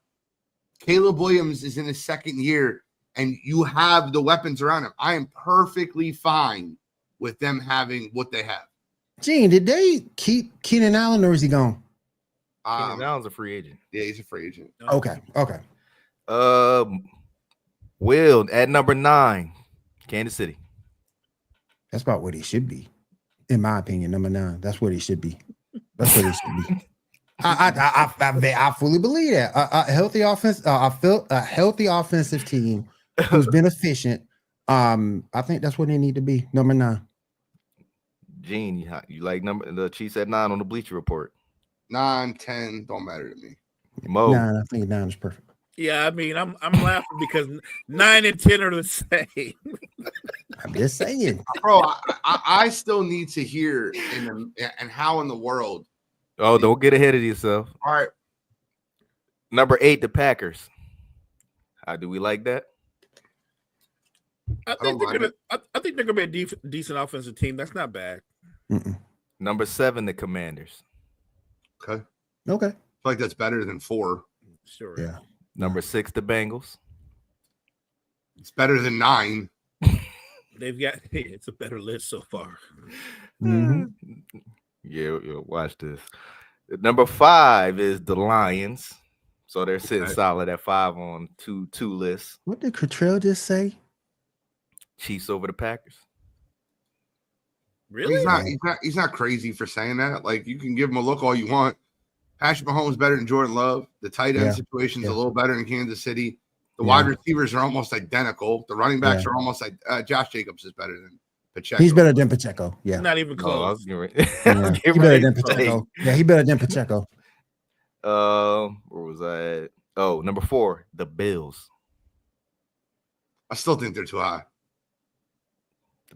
Caleb Williams is in his second year, and you have the weapons around him. I am perfectly fine with them having what they have. Gene, did they keep Keenan Allen or is he gone? Keenan Allen's a free agent. Yeah, he's a free agent. Okay. Will, at number 9, Kansas City. That's about what he should be, in my opinion. Number 9. That's what he should be. That's what he should be. I fully believe that a healthy offense. I felt a healthy offensive team who's been efficient. I think that's what they need to be. Number 9. Gene, you like the Chiefs at 9 on the Bleacher Report? 9, 10, don't matter to me. Mo, 9. I think 9 is perfect. Yeah, I mean, I'm laughing because 9 and 10 are the same. I'm just saying, bro. I still need to hear and how in the world. Oh, don't get ahead of yourself. All right, Number 8, the Packers. How do we like that? I think they're gonna be a decent offensive team. That's not bad. Number 7, the Commanders. Okay. Okay. I feel like that's better than 4. Sure. Yeah. Number 6, the Bengals. It's better than 9. They've got it's a better list so far. Yeah, watch this. Number 5 is the Lions. So they're sitting solid at 5 on two lists. What did Cottrell just say? Chiefs over the Packers. Really? He's not crazy for saying that. Like, you can give him a look all you want. Patrick Mahomes better than Jordan Love. The tight end situation's a little better in Kansas City. The wide receivers are almost identical. The running backs are almost like Josh Jacobs is better than Pacheco. He's better than Pacheco. Yeah. Not even close. He better than Pacheco. Yeah, he better than Pacheco. Where was I at? Oh, number 4, the Bills. I still think they're too high.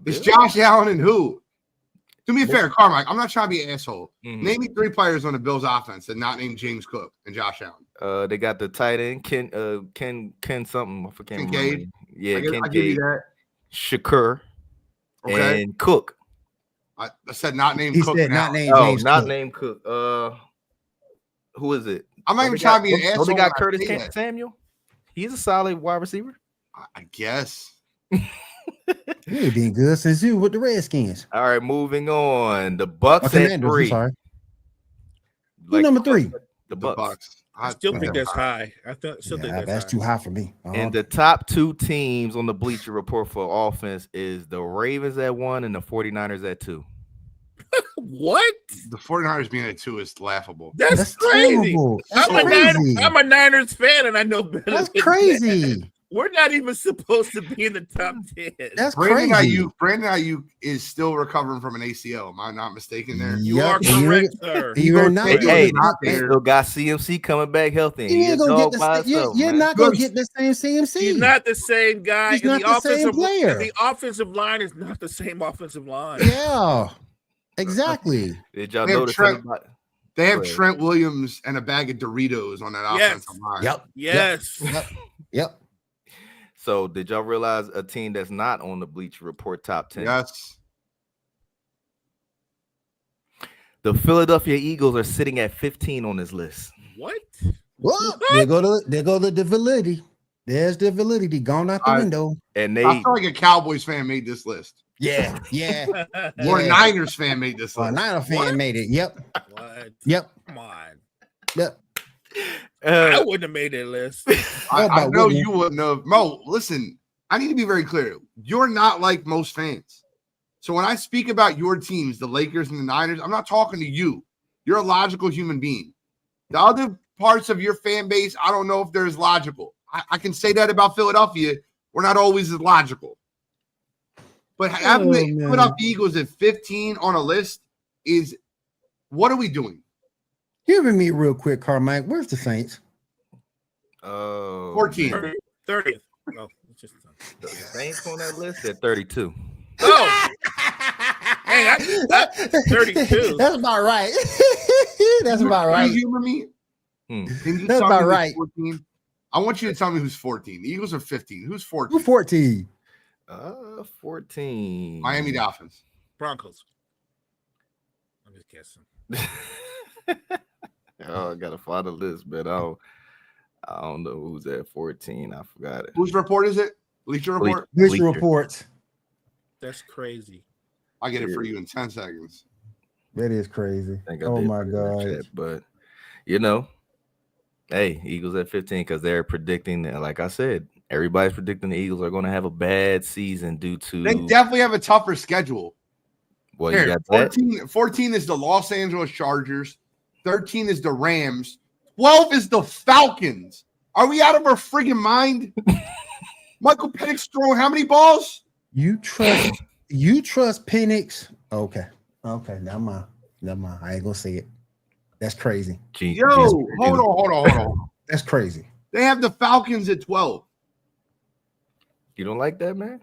It's Josh Allen and who? Do me a favor, Carmike. I'm not trying to be an asshole. Name me 3 players on the Bills offense that not named James Cook and Josh Allen. They got the tight end Ken something. I forget. Kincaid. Yeah, I'll give you that. Shakur. Okay. And Cook. I said not named He Cook. said now. not named Oh, James not Cook. named Cook. Who is it? I'm not even trying to be an asshole. They got when I Curtis say that. Samuel. He's a solid wide receiver. I guess. He ain't been good since you with the Redskins. All right, moving on. The Bucks at Commanders, 3. I'm sorry. Who number 3? The The Bucks. Bucks. I still think that's high. Still think That's high. too high for me. And the top 2 teams on the Bleacher Report for offense is the Ravens at 1 and the 49ers at 2. What? The 49ers being at 2 is laughable. That's crazy. terrible. That's I'm crazy. I'm a Niners fan, and I know better. That's than crazy. that. We're not even supposed to be in the top 10. That's Brandon crazy. Ayuk is still recovering from an ACL. Am I not mistaken there? You are correct, sir. You're not Hey, not they there. still got CMC coming back healthy. You ain't gonna get you're not gonna get the same CMC. He's not the same guy. He's not the same player. The offensive line is not the same offensive line. Yeah, exactly. Did y'all They have notice Trent- anybody? They have Go ahead. Trent Williams and a bag of Doritos on that Yes. offensive line. Yep. Yes. Yep. So did y'all realize a team that's not on the Bleacher Report top 10? Yes. The Philadelphia Eagles are sitting at 15 on this list. What? Well, there go the validity. There's the validity gone out the window. And I feel like a Cowboys fan made this list. Yeah. Or a Niners fan made this Or a list. Niner fan made it. Yep. What? Yep. Come on. Yep. I wouldn't have made that list. I know you wouldn't have. Mo, listen, I need to be very clear. You're not like most fans. So when I speak about your teams, the Lakers and the Niners, I'm not talking to you. You're a logical human being. The other parts of your fan base, I don't know if they're as logical. I can say that about Philadelphia. We're not always as logical. But having the Philadelphia Eagles at 15 on a list is, what are we doing? Hear me real quick, Carmike. Where's the Saints? 14. 30th. Oh, it's just The Saints on that list at 32. oh. Hey, that's 32. That's about right. That's about right. Can you humor me? Can you That's tell me about who's right. 14? I want you to tell me who's 14. The Eagles are 15. Who's 14? Who's 14? 14. Miami Dolphins. Broncos. I'm just guessing. Oh, I gotta find the list, but I don't know who's at 14. I forgot it. Whose report is it? Bleacher Report? Bleacher Reports. That's crazy. I'll get it for you in 10 seconds. That is crazy. I think I Oh did my put it in the God. chat, but you know, hey, Eagles at 15 because they're predicting that, like I said, everybody's predicting the Eagles are going to have a bad season due to. They definitely have a tougher schedule. Well, Here, you got that. 14 is the Los Angeles Chargers. 13 is the Rams. 12 is the Falcons. Are we out of our friggin' mind? Michael Penix throwing how many balls? You trust Penix? Okay. Never mind. I ain't gonna say it. That's crazy. Yo, hold on. That's crazy. They have the Falcons at 12. You don't like that, man?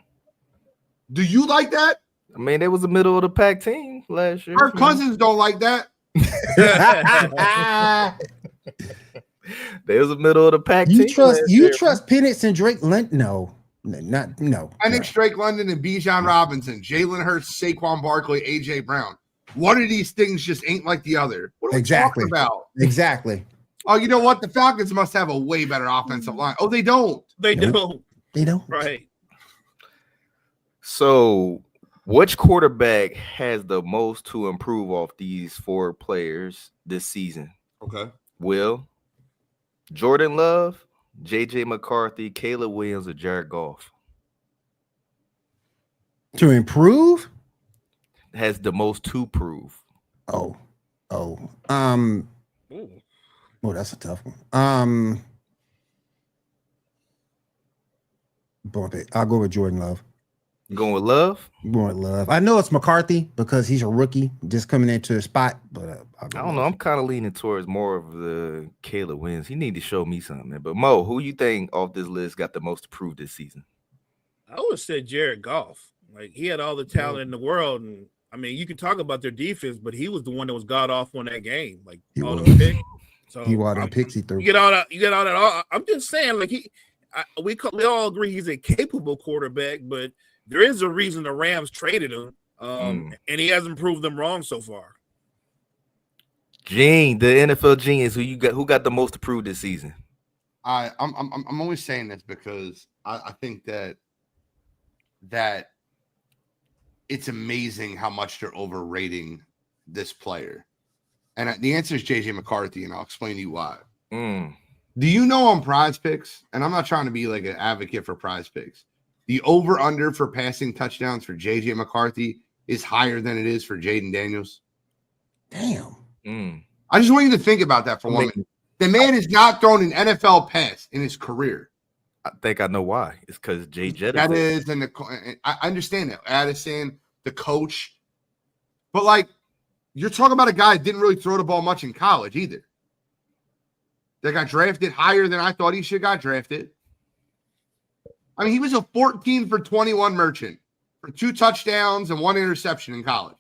Do you like that? I mean, they was the middle of the pack team last year. Kirk Cousins don't like that. They was a middle of the pack You team. trust last you year, trust Penix and Drake London? No. Penix, Drake London, and Bijan Robinson, Jalen Hurts, Saquon Barkley, AJ Brown. One of these things just ain't like the other. What are we talking about? Exactly. Oh, you know what? The Falcons must have a way better offensive line. Oh, they don't. They Nope. don't. They don't. Right. So, which quarterback has the most to improve off these four players this season? Okay. Will, Jordan Love, JJ McCarthy, Caleb Williams, or Jared Goff To improve? has the most to prove? Oh. Ooh. Oh, that's a tough one. I'll go with Jordan Love. Going with Love? Going with Love. I know it's McCarthy because he's a rookie just coming into the spot, but I don't know. I'm kind of leaning towards more of the Caleb Williams. He need to show me something, man. But Mo, who you think off this list got the most to prove this season? I would have said Jared Goff. Like, he had all the talent in the world, and I mean, you can talk about their defense, but he was the one that was god off on that game. Like, He all was. the picks. So he won them picks he threw. You get all that. I'm just saying, like, we all agree he's a capable quarterback, but there is a reason the Rams traded him, and he hasn't proved them wrong so far. Gene, the NFL genius, who got the most to prove this season? I'm only saying this because I think that it's amazing how much they're overrating this player. And the answer is JJ McCarthy, and I'll explain to you why. Do you know on Prize Picks, and I'm not trying to be like an advocate for Prize Picks, the over-under for passing touchdowns for JJ McCarthy is higher than it is for Jaden Daniels? Damn. I just want you to think about that for one minute. The man has not thrown an NFL pass in his career. I think I know why. It's because Jay Jett. That is, and I understand that. Addison, the coach. But, like, you're talking about a guy that didn't really throw the ball much in college either. That got drafted higher than I thought he should got drafted. I mean, he was a 14 for 21 merchant for 2 touchdowns and 1 interception in college.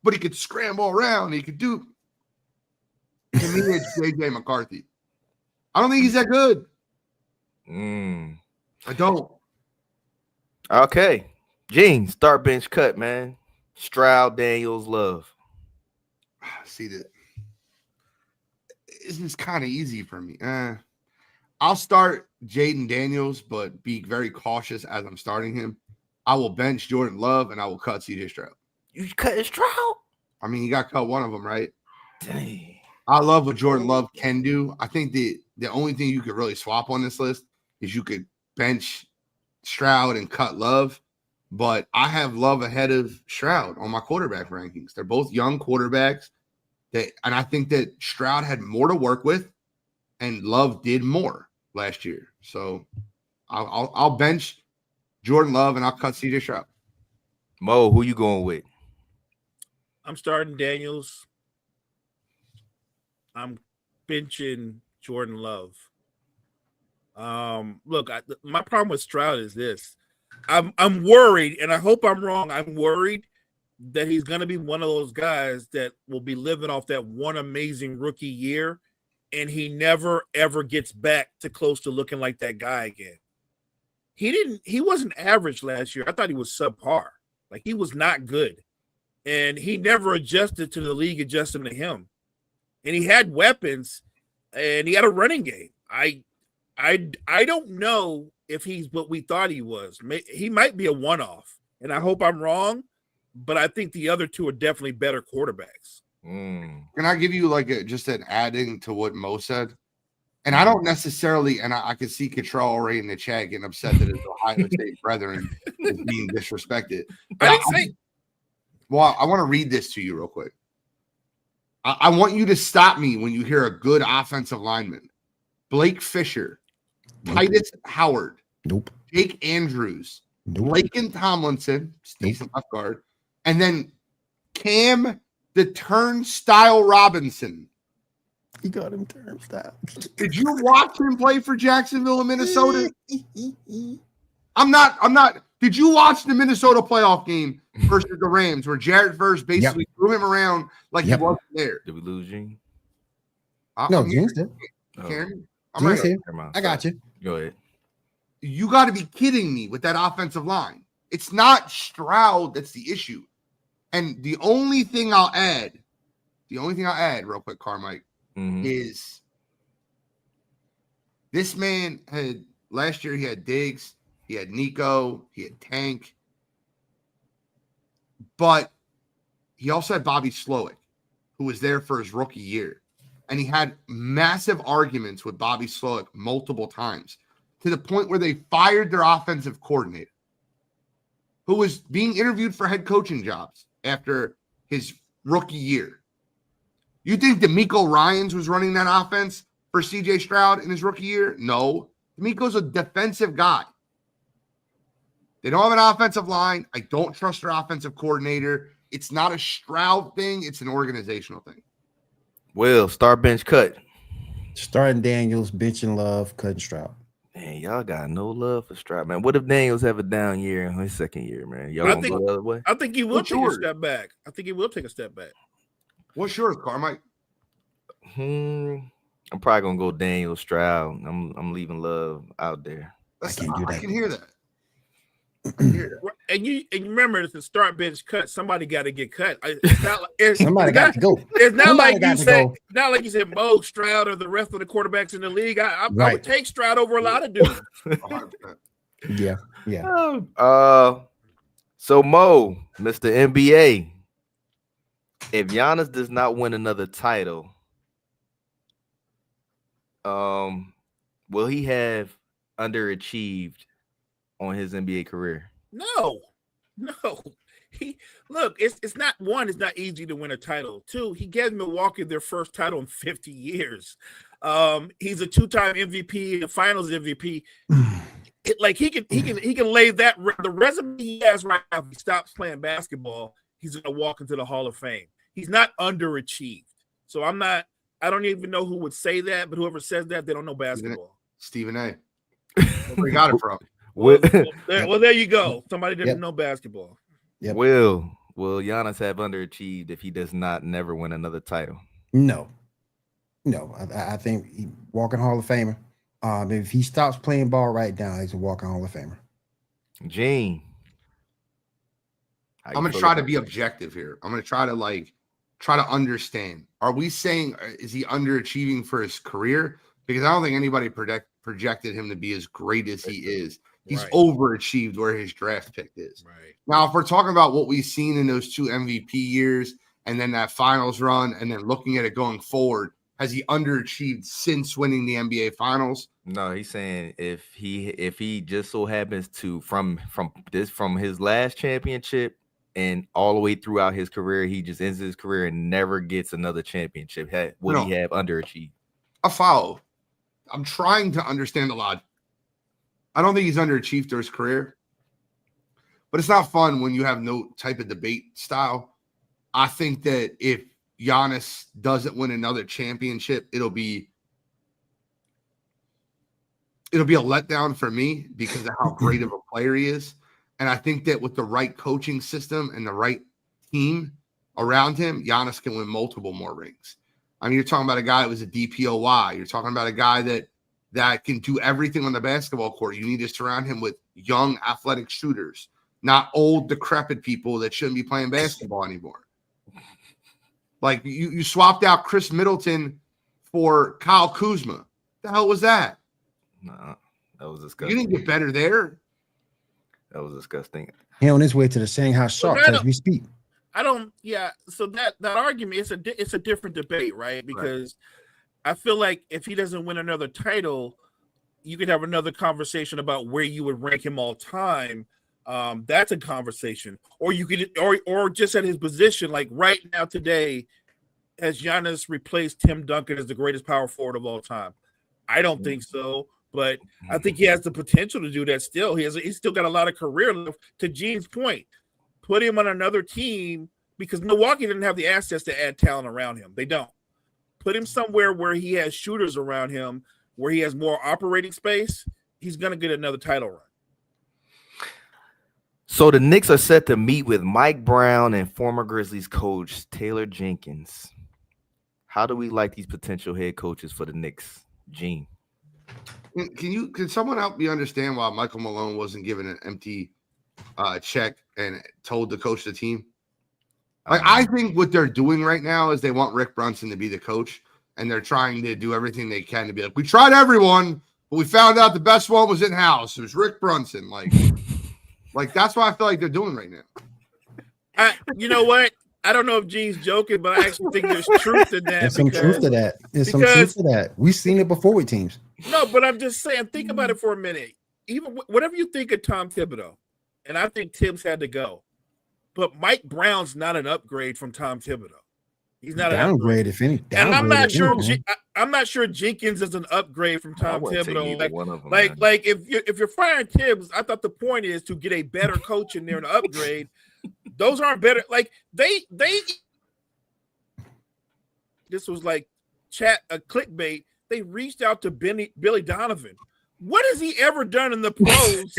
But he could scramble around. He could do. To me, it's JJ McCarthy. I don't think he's that good. I don't. Okay. Gene, start bench cut, man. Stroud, Daniels, Love. See that. This is kind of easy for me. I'll start Jaden Daniels, but be very cautious as I'm starting him. I will bench Jordan Love, and I will cut CJ Stroud. You cut Stroud? I mean, you got to cut one of them, right? Dang. I love what Jordan Love can do. I think the only thing you could really swap on this list is you could bench Stroud and cut Love. But I have Love ahead of Stroud on my quarterback rankings. They're both young quarterbacks. And I think that Stroud had more to work with, and Love did more last year. So I'll bench Jordan Love and I'll cut CJ Stroud. Mo, who you going with? I'm starting Daniels. I'm benching Jordan Love. Look, my problem with Stroud is this. I'm worried, and I hope I'm wrong. I'm worried that he's going to be one of those guys that will be living off that one amazing rookie year, and he never, ever gets back to close to looking like that guy again. He wasn't average last year. I thought he was subpar. Like, he was not good. And he never adjusted to the league adjusting to him. And he had weapons, and he had a running game. I don't know if he's what we thought he was. He might be a one-off, and I hope I'm wrong, but I think the other two are definitely better quarterbacks. Can I give you just an adding to what Mo said? And I don't necessarily, and I can see Cottrell already in the chat getting upset that his Ohio State brethren is being disrespected. But I didn't say. Well, I want to read this to you real quick. I want you to stop me when you hear a good offensive lineman. Blake Fisher, Titus Howard, Jake Andrews, Laken Tomlinson, decent left guard, and then Cam the Turnstile Robinson. He got him turnstile. Did you watch him play for Jacksonville and Minnesota? I'm not. Did you watch the Minnesota playoff game versus the Rams where Jarrett Verse basically threw him around like he wasn't there? Did we lose Gene? No, I'm here. Gene's there. Karen, I'm Gene's right here. Never mind. I got you. Go ahead. You got to be kidding me with that offensive line. It's not Stroud that's the issue. And the only thing I'll add real quick, Carmike, is this man had last year he had Diggs, he had Nico, he had Tank, but he also had Bobby Slowick, who was there for his rookie year. And he had massive arguments with Bobby Slowick multiple times to the point where they fired their offensive coordinator, who was being interviewed for head coaching jobs after his rookie year. You think D'Amico Ryans was running that offense for CJ Stroud in his rookie year? No. D'Amico's a defensive guy. They don't have an offensive line. I don't trust their offensive coordinator. It's not a Stroud thing. It's an organizational thing. Will, start bench cut. Starting Daniels, benching Love, cutting Stroud. Man, y'all got no love for Stroud, man. What if Daniels have a down year in his second year, man? Y'all gonna go the other way? I think he will What's take yours? a step back. I think he will take a step back. What's yours, Carmike? I'm probably gonna go Daniel Stroud. I'm leaving Love out there. I can't do that. I can hear that. And you remember it's a start bench cut. Somebody got to get cut. It's not like, Somebody got to go. It's not Somebody like got you to said. go. Not like you said Mo Stroud or the rest of the quarterbacks in the league. I Right. would take Stroud over a lot of dudes. 100%. Yeah. So Mo, Mr. NBA, if Giannis does not win another title, will he have underachieved on his NBA career? No. It's not one. It's not easy to win a title. Two, he gave Milwaukee their first title in 50 years. He's a two-time MVP, a Finals MVP. He can lay that the resume he has right now. If he stops playing basketball, he's going to walk into the Hall of Fame. He's not underachieved. So I don't even know who would say that, but whoever says that, they don't know basketball. Stephen A. Where we got it from? Well, there you go. Somebody didn't know basketball. Yep. Will Giannis have underachieved if he does not never win another title? No. I think he walking Hall of Famer. If he stops playing ball right now, he's a walking Hall of Famer. Gene, I'm gonna try to be objective here. I'm gonna try to understand. Are we saying is he underachieving for his career? Because I don't think anybody projected him to be as great as he is. He's overachieved where his draft pick is. Right. Now, if we're talking about what we've seen in those two MVP years and then that finals run and then looking at it going forward, has he underachieved since winning the NBA finals? No, he's saying if he just so happens to from his last championship and all the way throughout his career, he just ends his career and never gets another championship. Would he have underachieved? A follow. I'm trying to understand the logic. I don't think he's underachieved through his career, but it's not fun when you have no type of debate style. I think that if Giannis doesn't win another championship, it'll be a letdown for me because of how great of a player he is. And I think that with the right coaching system and the right team around him, Giannis can win multiple more rings. I mean, you're talking about a guy that was a DPOY. You're talking about a guy that can do everything on the basketball court. You need to surround him with young, athletic shooters, not old, decrepit people that shouldn't be playing basketball anymore. Like you swapped out Chris Middleton for Kyle Kuzma. What the hell was that? Nah, that was disgusting. You didn't get better there. That was disgusting. He on his way to the Shanghai Sharks as we speak. So that argument, it's a different debate, right? Because I feel like if he doesn't win another title, you could have another conversation about where you would rank him all time. That's a conversation. Or you could or just at his position, like right now today, has Giannis replaced Tim Duncan as the greatest power forward of all time? I don't think so, but I think he has the potential to do that still. He's still got a lot of career left. To Gene's point, put him on another team because Milwaukee didn't have the assets to add talent around him. They don't. Put him somewhere where he has shooters around him, where he has more operating space. He's going to get another title run. So the Knicks are set to meet with Mike Brown and former Grizzlies coach Taylor Jenkins. How do we like these potential head coaches for the Knicks? Gene. Can someone help me understand why Michael Malone wasn't given an empty check and told to coach the team? Like, I think what they're doing right now is they want Rick Brunson to be the coach, and they're trying to do everything they can to be like, we tried everyone, but we found out the best one was in house. It was Rick Brunson. Like that's what I feel like they're doing right now. You know what? I don't know if Gene's joking, but I actually think there's truth in that. There's some truth to that. There's some truth to that. We've seen it before with teams. No, but I'm just saying, think about it for a minute. Even whatever you think of Tom Thibodeau, and I think Tibbs had to go, but Mike Brown's not an upgrade from Tom Thibodeau. He's not an upgrade, if any. And I'm not sure. I'm not sure Jenkins is an upgrade from Tom Thibodeau. Like if you're firing Tibbs, I thought the point is to get a better coach in there and upgrade. Those aren't better. Like they. This was like clickbait. They reached out to Billy Donovan. What has he ever done in the pros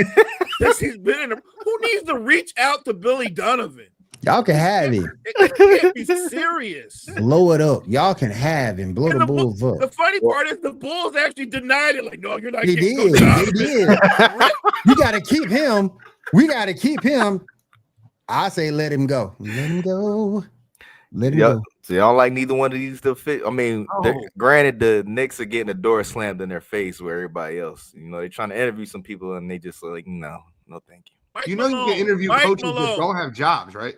since he's been in? Who needs to reach out to Billy Donovan? Y'all can have him. It can't be serious. Blow it up. Y'all can have him. Blow the Bulls up. The funny part is the Bulls actually denied it. Like, no, you're not. They did. They did. You got to keep him. We got to keep him. I say let him go. Let him go. Let him go. So y'all like neither one of these to fit. I mean, granted, the Knicks are getting the door slammed in their face where everybody else. You know, they're trying to interview some people and they just like, no, thank you. You know, you can interview coaches that don't have jobs, right?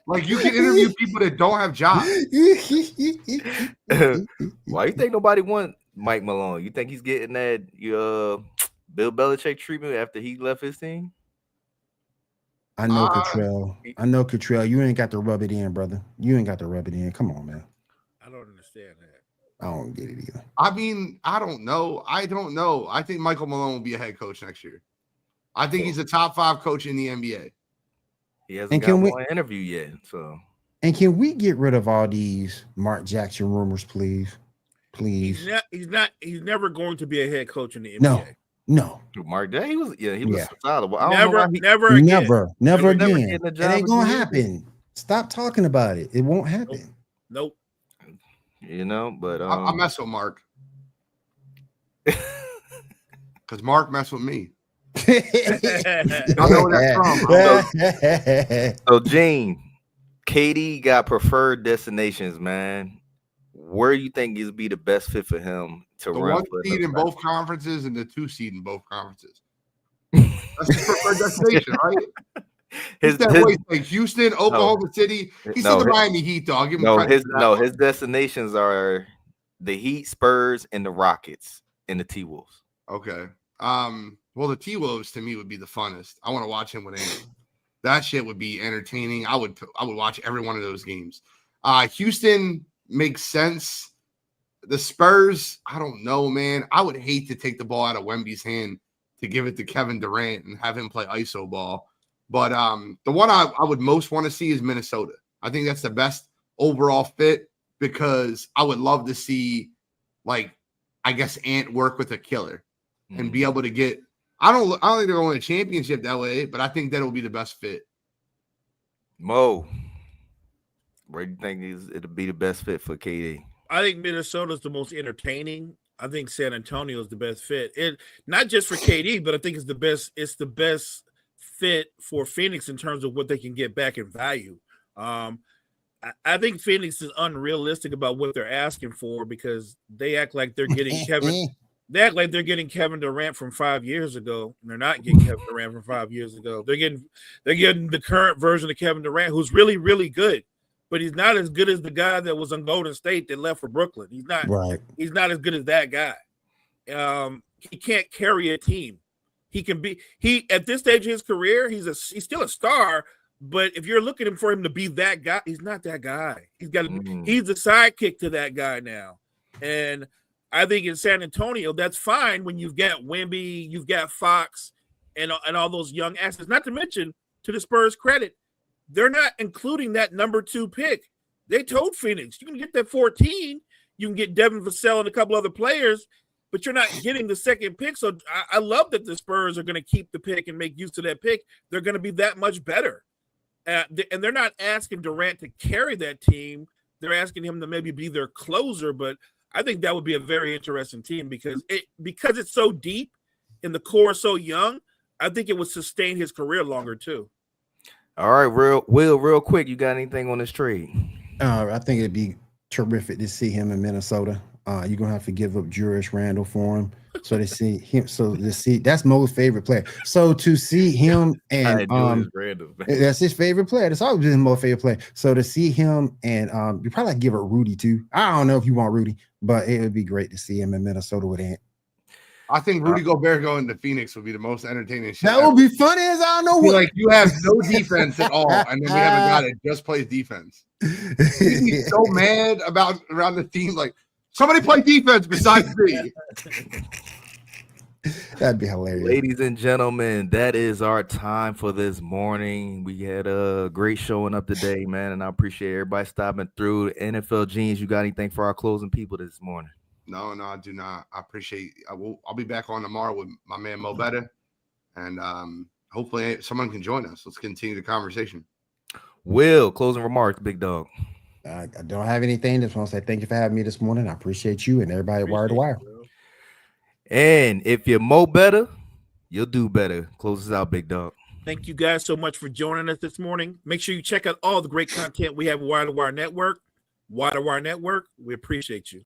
Like you can interview people that don't have jobs. Why you think nobody want Mike Malone? You think he's getting that Bill Belichick treatment after he left his team? I know Cottrell. You ain't got to rub it in, brother. You ain't got to rub it in. Come on, man. I don't understand that. I don't get it either. I mean, I don't know. I think Michael Malone will be a head coach next year. I think he's a top 5 coach in the NBA. He hasn't got one interview yet. So, and can we get rid of all these Mark Jackson rumors, please? Please. He's never going to be a head coach in the NBA. No. Mark Jackson, he was solid. Never again. It ain't gonna happen. Stop talking about it. It won't happen. Nope. You know, but I mess with Mark because Mark messed with me. I know where that's from. So Gene, KD got preferred destinations, man. Where you think is be the best fit for him to the run? The 1 seed in both conferences and the 2 seed in both conferences. That's his preferred destination, right? His like Houston, Oklahoma City. He's in the Miami Heat, though. I'll give him his destinations are the Heat, Spurs, and the Rockets and the T-Wolves. Okay. Well, the T-Wolves to me would be the funnest. I want to watch him with Ant. That shit would be entertaining. I would watch every one of those games. Houston makes sense. The Spurs, I don't know, man. I would hate to take the ball out of Wemby's hand to give it to Kevin Durant and have him play ISO ball. But the one I would most want to see is Minnesota. I think that's the best overall fit because I would love to see, like, I guess Ant work with a killer and be able to get. I don't think they're going to win a championship that way, but I think that will be the best fit. Mo, where do you think it'll be the best fit for KD? I think Minnesota's the most entertaining. I think San Antonio is the best fit. It not just for KD, but I think it's the best. It's the best fit for Phoenix in terms of what they can get back in value. I think Phoenix is unrealistic about what they're asking for because they act like they're getting Kevin. They act like they're getting Kevin Durant from 5 years ago, and they're not getting Kevin Durant from 5 years ago. They're getting the current version of Kevin Durant, who's really, really good, but he's not as good as the guy that was on Golden State that left for Brooklyn. He's not right. He's not as good as that guy. He can't carry a team. He at this stage of his career, he's still a star. But if you're looking for him to be that guy, he's not that guy. He's the sidekick to that guy now, and I think in San Antonio, that's fine when you've got Wemby, you've got Fox, and all those young assets. Not to mention, to the Spurs' credit, they're not including that number 2 pick. They told Phoenix, you can get that 14, you can get Devin Vassell and a couple other players, but you're not getting the second pick. So I love that the Spurs are going to keep the pick and make use of that pick. They're going to be that much better. and they're not asking Durant to carry that team. They're asking him to maybe be their closer, but I think that would be a very interesting team because it's so deep and the core so young. I think it would sustain his career longer too. All right, real quick, you got anything on this trade? I think it'd be terrific to see him in Minnesota. You're gonna have to give up Julius Randle for him. So to see him, that's Mo's favorite player. So to see him and that's his favorite player. That's always been Mo's favorite player. So to see him and you probably give it Rudy too. I don't know if you want Rudy, but it would be great to see him in Minnesota with Ant. I think Rudy Gobert going to Phoenix would be the most entertaining shit. That would be funny as I don't know what. Like you have no defense at all, and then we have a guy that just plays defense. He's so mad around the team. Like somebody play defense besides me. That'd be hilarious. Ladies and gentlemen, that is our time for this morning. We had a great showing up today, man, and I appreciate everybody stopping through. NFL GENEus, you got anything for our closing people this morning? No, I do not. I appreciate. I'll be back on tomorrow with my man Mo Better, and hopefully someone can join us. Let's continue the conversation. Will, closing remarks, big dog. I don't have anything. Just want to say thank you for having me this morning. I appreciate you and everybody at Wire to Wire. And if you're Mo Better, you'll do better. Close us out, big dog. Thank you guys so much for joining us this morning. Make sure you check out all the great content we have at Wire to Wire Network. Wire to Wire Network, we appreciate you.